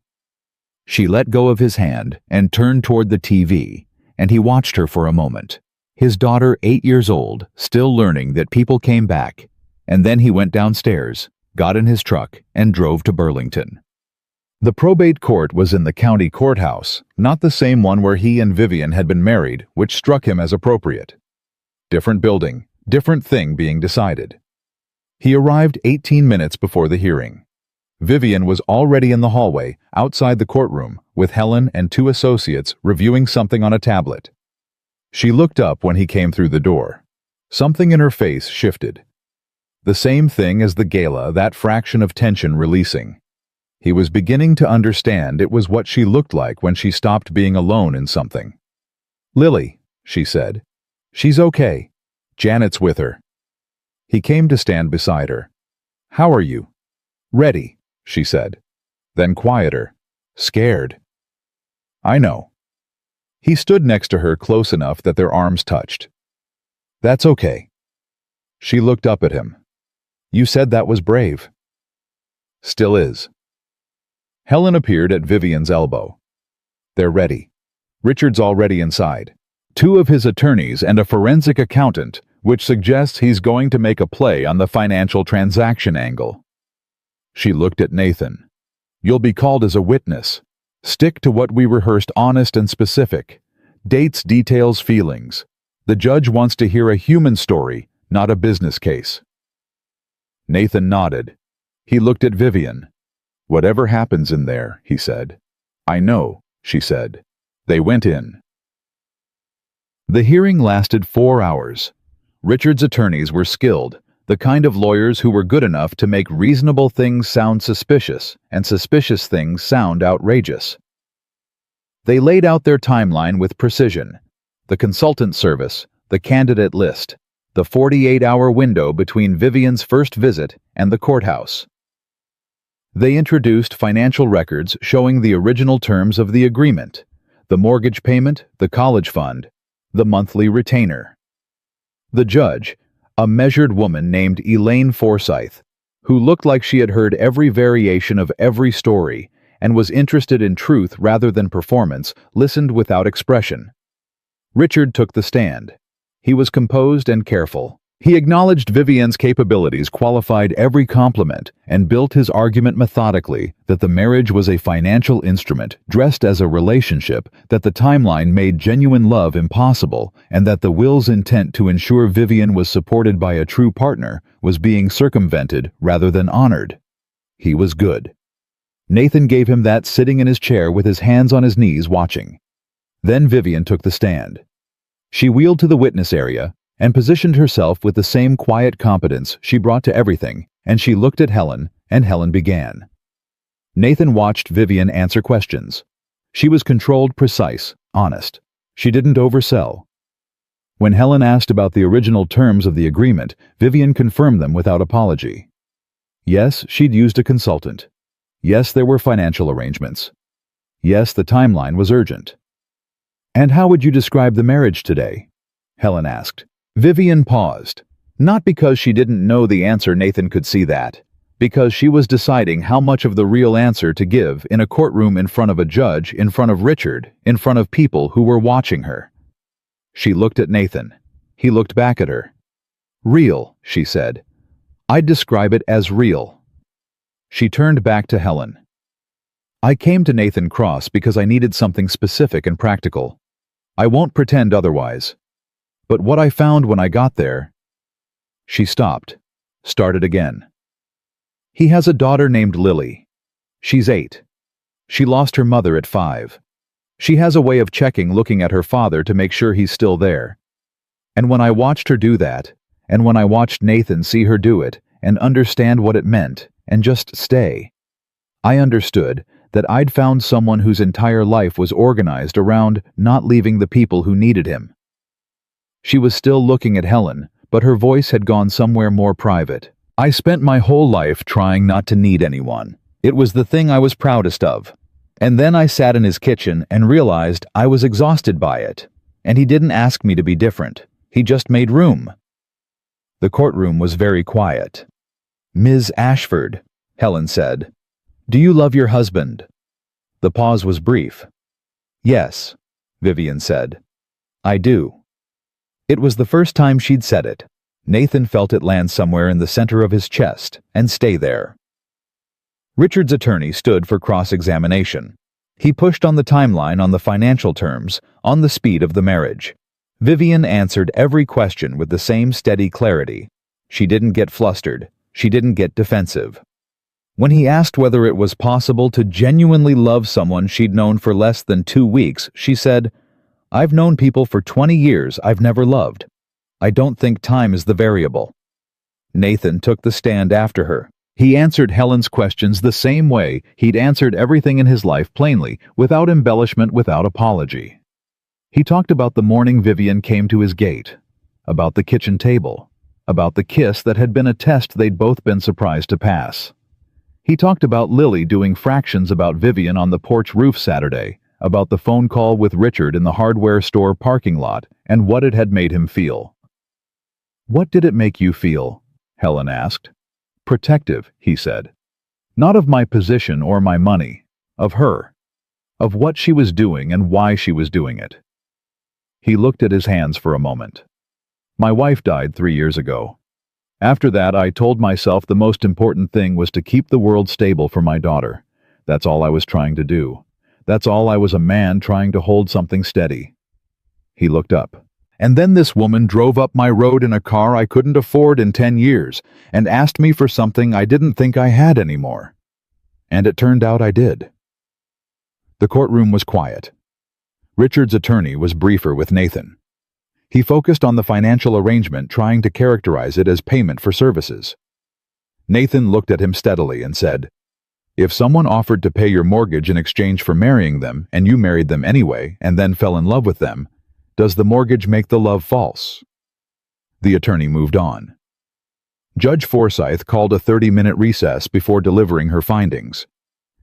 She let go of his hand and turned toward the TV, and he watched her for a moment. His daughter, 8 years old, still learning that people came back, and then he went downstairs, got in his truck, and drove to Burlington. The probate court was in the county courthouse, not the same one where he and Vivian had been married, which struck him as appropriate. Different building, different thing being decided. He arrived 18 minutes before the hearing. Vivian was already in the hallway, outside the courtroom, with Helen and 2 associates reviewing something on a tablet. She looked up when he came through the door. Something in her face shifted. The same thing as the gala, that fraction of tension releasing. He was beginning to understand it was what she looked like when she stopped being alone in something. "Lily," she said. "She's okay. Janet's with her." He came to stand beside her. "How are you?" "Ready," she said. Then quieter. "Scared." "I know." He stood next to her close enough that their arms touched. "That's okay." She looked up at him. "You said that was brave." "Still is." Helen appeared at Vivian's elbow. "They're ready. Richard's already inside. 2 of his attorneys and a forensic accountant, which suggests he's going to make a play on the financial transaction angle." She looked at Nathan. "You'll be called as a witness. Stick to what we rehearsed, honest and specific. Dates, details, feelings. The judge wants to hear a human story, not a business case." Nathan nodded. He looked at Vivian. "Whatever happens in there," he said. "I know," she said. They went in. The hearing lasted 4 hours. Richard's attorneys were skilled, the kind of lawyers who were good enough to make reasonable things sound suspicious and suspicious things sound outrageous. They laid out their timeline with precision: the consultant service, the candidate list, the 48-hour window between Vivian's first visit and the courthouse. They introduced financial records showing the original terms of the agreement, the mortgage payment, the college fund, the monthly retainer. The judge, a measured woman named Elaine Forsyth, who looked like she had heard every variation of every story and was interested in truth rather than performance, listened without expression. Richard took the stand. He was composed and careful. He acknowledged Vivian's capabilities, qualified every compliment, and built his argument methodically that the marriage was a financial instrument dressed as a relationship, that the timeline made genuine love impossible, and that the will's intent to ensure Vivian was supported by a true partner was being circumvented rather than honored. He was good. Nathan gave him that sitting in his chair with his hands on his knees watching. Then Vivian took the stand. She wheeled to the witness area, and positioned herself with the same quiet competence she brought to everything, and she looked at Helen, and Helen began. Nathan watched Vivian answer questions. She was controlled, precise, honest. She didn't oversell. When Helen asked about the original terms of the agreement, Vivian confirmed them without apology. Yes, she'd used a consultant. Yes, there were financial arrangements. Yes, the timeline was urgent. "And how would you describe the marriage today?" Helen asked. Vivian paused. Not because she didn't know the answer, Nathan could see that. Because she was deciding how much of the real answer to give in a courtroom, in front of a judge, in front of Richard, in front of people who were watching her. She looked at Nathan. He looked back at her. "Real," she said. "I'd describe it as real." She turned back to Helen. "I came to Nathan Cross because I needed something specific and practical. I won't pretend otherwise. But what I found when I got there..." She stopped, started again. "He has a daughter named Lily. She's 8. She lost her mother at 5. She has a way of looking at her father to make sure he's still there. And when I watched her do that, and when I watched Nathan see her do it, and understand what it meant, and just stay, I understood that I'd found someone whose entire life was organized around not leaving the people who needed him." She was still looking at Helen, but her voice had gone somewhere more private. "I spent my whole life trying not to need anyone. It was the thing I was proudest of. And then I sat in his kitchen and realized I was exhausted by it. And he didn't ask me to be different. He just made room." The courtroom was very quiet. "Ms. Ashford," Helen said, "do you love your husband?" The pause was brief. "Yes," Vivian said. "I do." It was the first time she'd said it. Nathan felt it land somewhere in the center of his chest and stay there. Richard's attorney stood for cross-examination. He pushed on the timeline, on the financial terms, on the speed of the marriage. Vivian answered every question with the same steady clarity. She didn't get flustered. She didn't get defensive. When he asked whether it was possible to genuinely love someone she'd known for less than 2 weeks, she said, "I've known people for 20 years I've never loved. I don't think time is the variable." Nathan took the stand after her. He answered Helen's questions the same way he'd answered everything in his life, plainly, without embellishment, without apology. He talked about the morning Vivian came to his gate, about the kitchen table, about the kiss that had been a test they'd both been surprised to pass. He talked about Lily doing fractions about Vivian on the porch roof Saturday, about the phone call with Richard in the hardware store parking lot, and what it had made him feel. "What did it make you feel?" Helen asked. "Protective," he said. "Not of my position or my money, of her, of what she was doing and why she was doing it." He looked at his hands for a moment. "My wife died 3 years ago. After that, I told myself the most important thing was to keep the world stable for my daughter. That's all I was trying to do. That's all. I was a man trying to hold something steady." He looked up. "And then this woman drove up my road in a car I couldn't afford in 10 years and asked me for something I didn't think I had anymore. And it turned out I did." The courtroom was quiet. Richard's attorney was briefer with Nathan. He focused on the financial arrangement, trying to characterize it as payment for services. Nathan looked at him steadily and said, "If someone offered to pay your mortgage in exchange for marrying them, and you married them anyway and then fell in love with them, does the mortgage make the love false?" The attorney moved on. Judge Forsyth called a 30-minute recess before delivering her findings.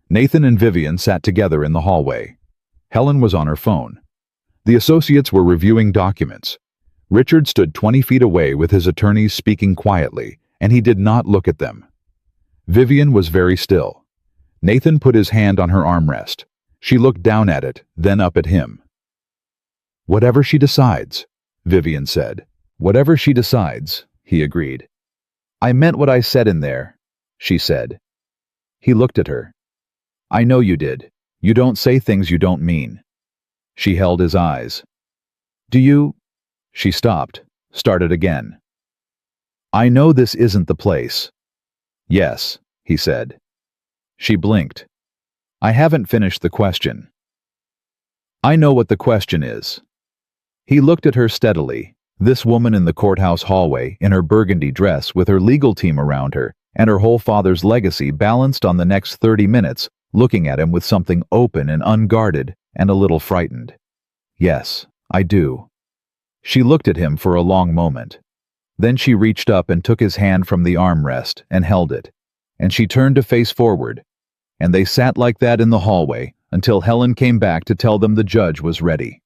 Nathan and Vivian sat together in the hallway. Helen was on her phone. The associates were reviewing documents. Richard stood 20 feet away with his attorneys speaking quietly, and he did not look at them. Vivian was very still. Nathan put his hand on her armrest. She looked down at it, then up at him. "Whatever she decides," Vivian said. "Whatever she decides," he agreed. "I meant what I said in there," she said. He looked at her. "I know you did. You don't say things you don't mean." She held his eyes. "Do you—" She stopped, started again. "I know this isn't the place." "Yes," he said. She blinked. "I haven't finished the question." "I know what the question is." He looked at her steadily, This woman in the courthouse hallway, in her burgundy dress with her legal team around her, and her whole father's legacy balanced on the next 30 minutes, looking at him with something open and unguarded and a little frightened. Yes, I do. She looked at him for a long moment. Then she reached up and took his hand from the armrest and held it, and she turned to face forward, and they sat like that in the hallway until Helen came back to tell them the judge was ready.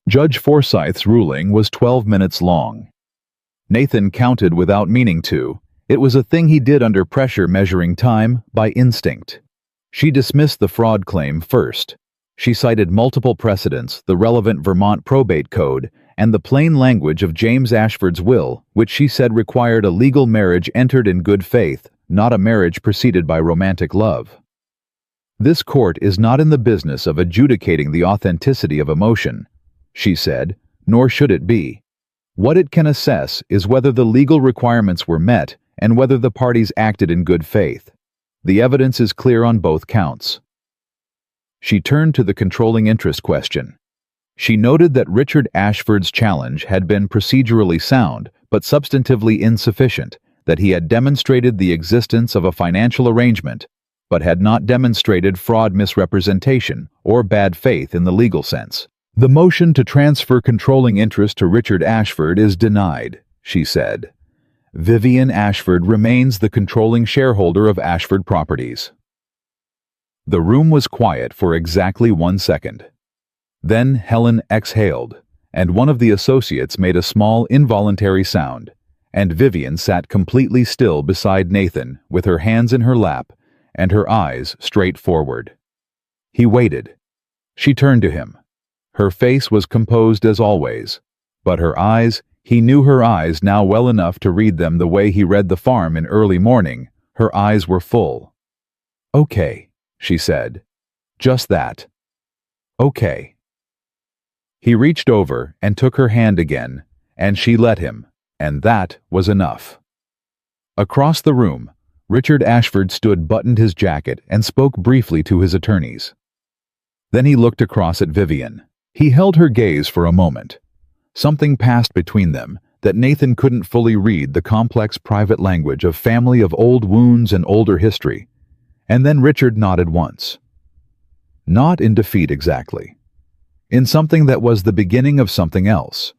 Judge Forsyth's ruling was 12 minutes long. Nathan counted without meaning to. It was a thing he did under pressure, measuring time by instinct. She dismissed the fraud claim first. She cited multiple precedents, the relevant Vermont probate code, and the plain language of James Ashford's will, which she said required a legal marriage entered in good faith, not a marriage preceded by romantic love. This court is not in the business of adjudicating the authenticity of emotion, she said, nor should it be. What it can assess is whether the legal requirements were met and whether the parties acted in good faith. The evidence is clear on both counts. She turned to the controlling interest question. She noted that Richard Ashford's challenge had been procedurally sound but substantively insufficient, that he had demonstrated the existence of a financial arrangement but had not demonstrated fraud, misrepresentation, or bad faith in the legal sense. The motion to transfer controlling interest to Richard Ashford is denied, she said. Vivian Ashford remains the controlling shareholder of Ashford Properties. The room was quiet for exactly 1 second. Then Helen exhaled, and one of the associates made a small involuntary sound, and Vivian sat completely still beside Nathan with her hands in her lap and her eyes straight forward. He waited. She turned to him. Her face was composed as always, but her eyes, he knew her eyes now well enough to read them the way he read the farm in early morning. Her eyes were full. "Okay," she said. "Just that. Okay." He reached over and took her hand again, and she let him, and that was enough. Across the room, Richard Ashford stood, buttoned his jacket, and spoke briefly to his attorneys. Then he looked across at Vivian. He held her gaze for a moment. Something passed between them that Nathan couldn't fully read, the complex private language of family, of old wounds and older history. And then Richard nodded once. Not in defeat exactly. In something that was the beginning of something else.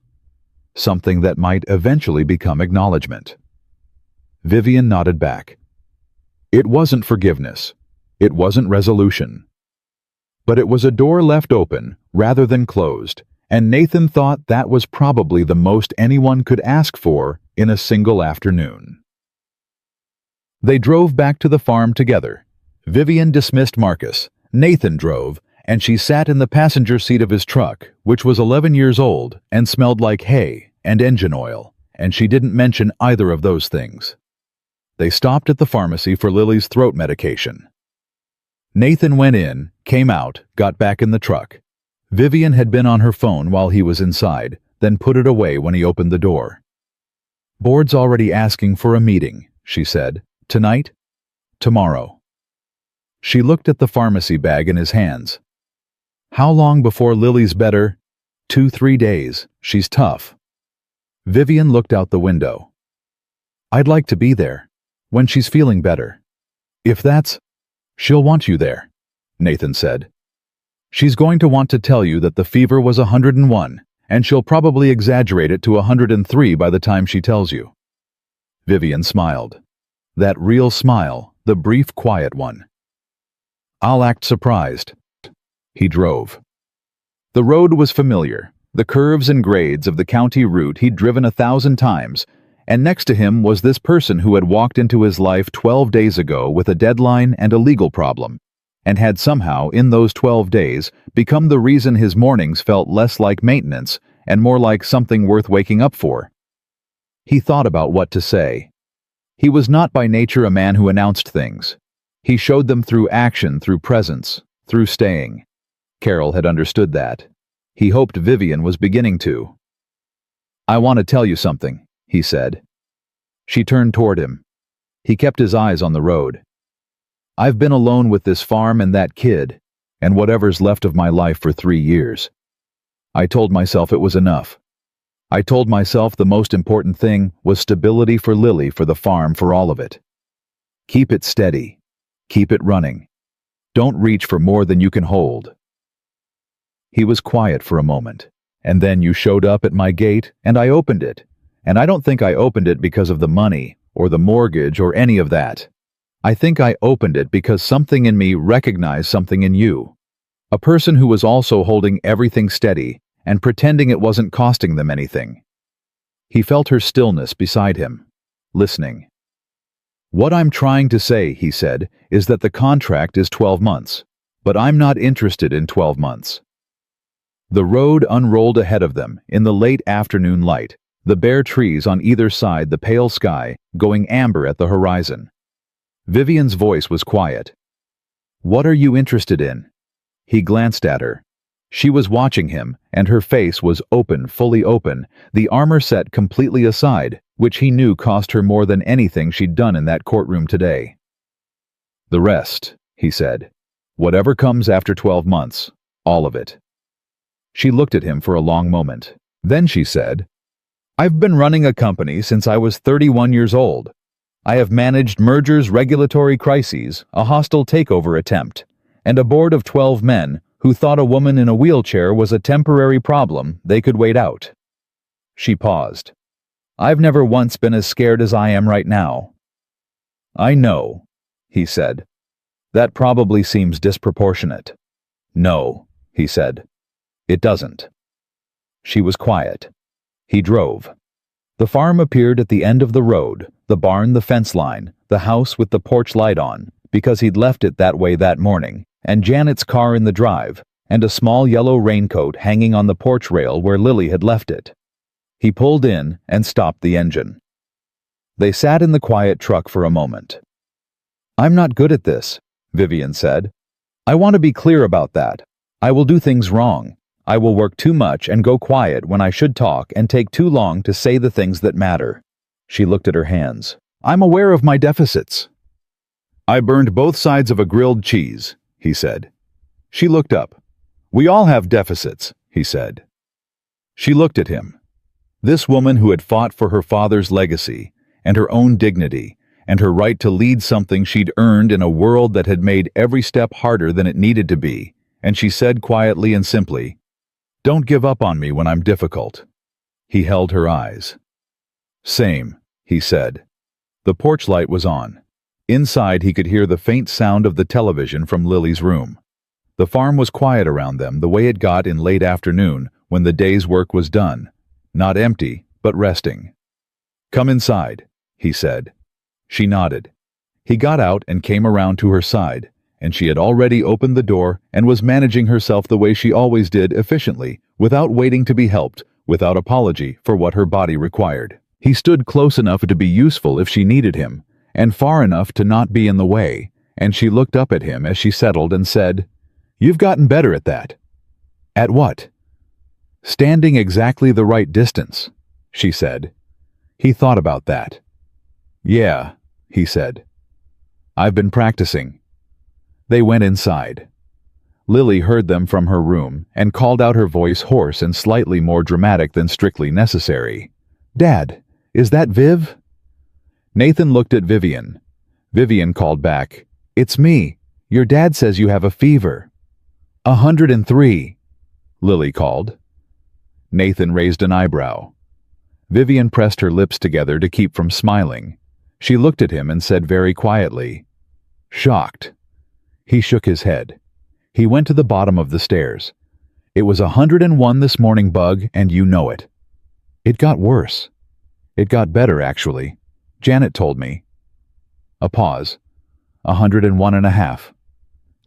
Something that might eventually become acknowledgement. Vivian nodded back. It wasn't forgiveness. It wasn't resolution. But it was a door left open rather than closed, and Nathan thought that was probably the most anyone could ask for in a single afternoon. They drove back to the farm together. Vivian dismissed Marcus. Nathan drove, and she sat in the passenger seat of his truck, which was 11 years old and smelled like hay and engine oil, and she didn't mention either of those things. They stopped at the pharmacy for Lily's throat medication. Nathan went in, came out, got back in the truck. Vivian had been on her phone while he was inside, then put it away when he opened the door. "Board's already asking for a meeting," she said. "Tonight? Tomorrow." She looked at the pharmacy bag in his hands. "How long before Lily's better?" 2-3 days. She's tough." Vivian looked out the window. "I'd like to be there. When she's feeling better. If that's..." "She'll want you there," Nathan said. "She's going to want to tell you that the fever was 101, and she'll probably exaggerate it to 103 by the time she tells you." Vivian smiled. That real smile, the brief, quiet one. "I'll act surprised." He drove. The road was familiar, the curves and grades of the county route he'd driven 1,000 times, and next to him was this person who had walked into his life 12 days ago with a deadline and a legal problem, and had somehow, in those 12 days, become the reason his mornings felt less like maintenance and more like something worth waking up for. He thought about what to say. He was not by nature a man who announced things. He showed them through action, through presence, through staying. Carol had understood that. He hoped Vivian was beginning to. "I want to tell you something," he said. She turned toward him. He kept his eyes on the road. "I've been alone with this farm and that kid, and whatever's left of my life for 3 years. I told myself it was enough. I told myself the most important thing was stability for Lily, for the farm, for all of it. Keep it steady. Keep it running. Don't reach for more than you can hold. He was quiet for a moment, and then you showed up at my gate, and I opened it. And I don't think I opened it because of the money, or the mortgage, or any of that. I think I opened it because something in me recognized something in you. A person who was also holding everything steady and pretending it wasn't costing them anything. He felt her stillness beside him, listening. What I'm trying to say, he said, is that the contract is 12 months, but I'm not interested in 12 months. The road unrolled ahead of them in the late afternoon light, the bare trees on either side, the pale sky going amber at the horizon. Vivian's voice was quiet. What are you interested in? He glanced at her. She was watching him, and her face was open, fully open, the armor set completely aside, which he knew cost her more than anything she'd done in that courtroom today. The rest, he said. Whatever comes after 12 months, all of it. She looked at him for a long moment. Then she said, I've been running a company since I was 31 years old. I have managed mergers, regulatory crises, a hostile takeover attempt, and a board of 12 men who thought a woman in a wheelchair was a temporary problem they could wait out. She paused. I've never once been as scared as I am right now. I know, he said. That probably seems disproportionate. No, he said. It doesn't. She was quiet. He drove. The farm appeared at the end of the road, the barn the fence line, the house with the porch light on, because he'd left it that way that morning, and Janet's car in the drive, and a small yellow raincoat hanging on the porch rail where Lily had left it. He pulled in and stopped the engine. They sat in the quiet truck for a moment. I'm not good at this, Vivian said. I want to be clear about that. I will do things wrong. I will work too much and go quiet when I should talk and take too long to say the things that matter. She looked at her hands. I'm aware of my deficits. I burned both sides of a grilled cheese, he said. She looked up. We all have deficits, he said. She looked at him. This woman who had fought for her father's legacy and her own dignity and her right to lead something she'd earned in a world that had made every step harder than it needed to be, and she said quietly and simply, Don't give up on me when I'm difficult. He held her eyes. Same, he said. The porch light was on. Inside he could hear the faint sound of the television from Lily's room. The farm was quiet around them the way it got in late afternoon when the day's work was done, not empty, but resting. Come inside, he said. She nodded. He got out and came around to her side, and she had already opened the door and was managing herself the way she always did, efficiently, without waiting to be helped, without apology for what her body required. He stood close enough to be useful if she needed him, and far enough to not be in the way, and she looked up at him as she settled and said, You've gotten better at that. At what? Standing exactly the right distance, she said. He thought about that. Yeah, he said. I've been practicing. They went inside. Lily heard them from her room and called out, her voice hoarse and slightly more dramatic than strictly necessary. Dad, is that Viv? Nathan looked at Vivian. Vivian called back, It's me. Your dad says you have a fever. 103, Lily called. Nathan raised an eyebrow. Vivian pressed her lips together to keep from smiling. She looked at him and said very quietly, Shocked. He shook his head. He went to the bottom of the stairs. It was 101 this morning, Bug, and you know it. It got worse. It got better, actually. Janet told me. A pause. 101.5.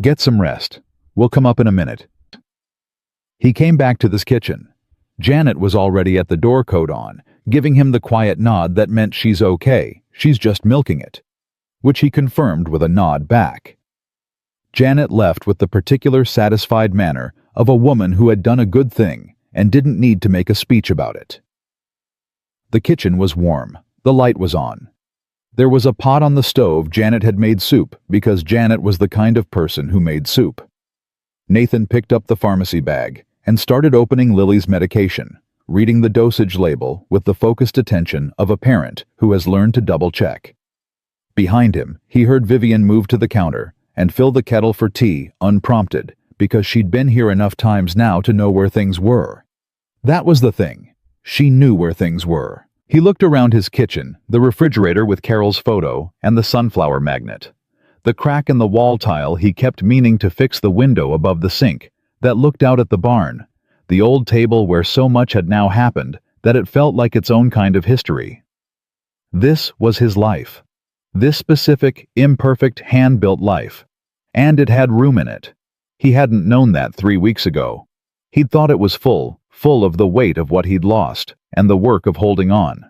Get some rest. We'll come up in a minute. He came back to this kitchen. Janet was already at the door, coat on, giving him the quiet nod that meant she's okay, she's just milking it, which he confirmed with a nod back. Janet left with the particular satisfied manner of a woman who had done a good thing and didn't need to make a speech about it. The kitchen was warm. The light was on. There was a pot on the stove. Janet had made soup because Janet was the kind of person who made soup. Nathan picked up the pharmacy bag and started opening Lily's medication, reading the dosage label with the focused attention of a parent who has learned to double-check. Behind him, he heard Vivian move to the counter and fill the kettle for tea unprompted because she'd been here enough times now to know where things were. That was the thing. She knew where things were. He looked around his kitchen, the refrigerator with Carol's photo and the sunflower magnet. The crack in the wall tile he kept meaning to fix, the window above the sink that looked out at the barn, the old table where so much had now happened that it felt like its own kind of history. This was his life. This specific, imperfect, hand-built life. And it had room in it. He hadn't known that 3 weeks ago. He'd thought it was full of the weight of what he'd lost and the work of holding on.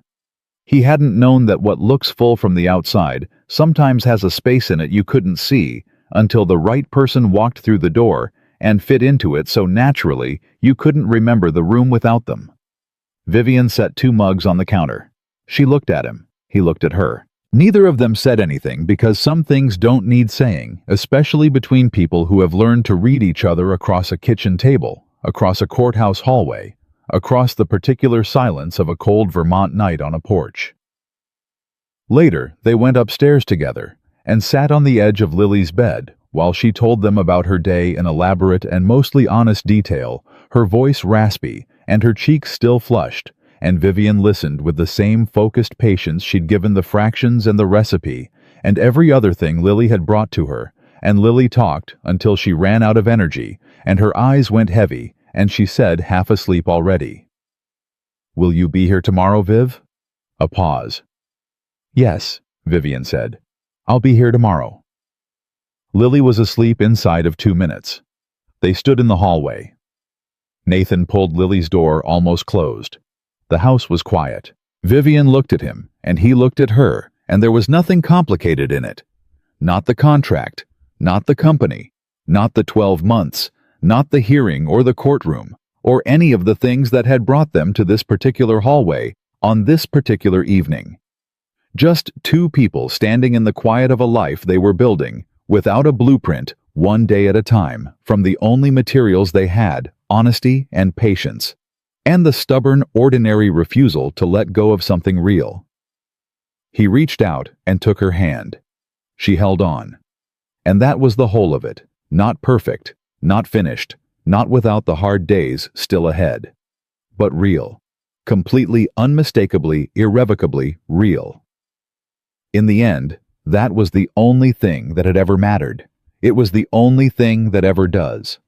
He hadn't known that what looks full from the outside sometimes has a space in it you couldn't see until the right person walked through the door and fit into it so naturally you couldn't remember the room without them. Vivian set 2 mugs on the counter. She looked at him. He looked at her. Neither of them said anything because some things don't need saying, especially between people who have learned to read each other across a kitchen table, across a courthouse hallway, across the particular silence of a cold Vermont night on a porch. Later, they went upstairs together and sat on the edge of Lily's bed while she told them about her day in elaborate and mostly honest detail, her voice raspy and her cheeks still flushed, and Vivian listened with the same focused patience she'd given the fractions and the recipe and every other thing Lily had brought to her, and Lily talked until she ran out of energy and her eyes went heavy and she said, half asleep already, "Will you be here tomorrow, Viv?" A pause. "Yes," Vivian said. "I'll be here tomorrow." Lily was asleep inside of 2 minutes. They stood in the hallway. Nathan pulled Lily's door almost closed. The house was quiet. Vivian looked at him, and he looked at her, and there was nothing complicated in it. Not the contract, not the company, not the 12 months, not the hearing or the courtroom, or any of the things that had brought them to this particular hallway on this particular evening. Just 2 people standing in the quiet of a life they were building, without a blueprint, one day at a time, from the only materials they had, honesty and patience, and the stubborn, ordinary refusal to let go of something real. He reached out and took her hand. She held on. And that was the whole of it. Not perfect, not finished, not without the hard days still ahead. But real. Completely, unmistakably, irrevocably real. In the end, that was the only thing that had ever mattered. It was the only thing that ever does.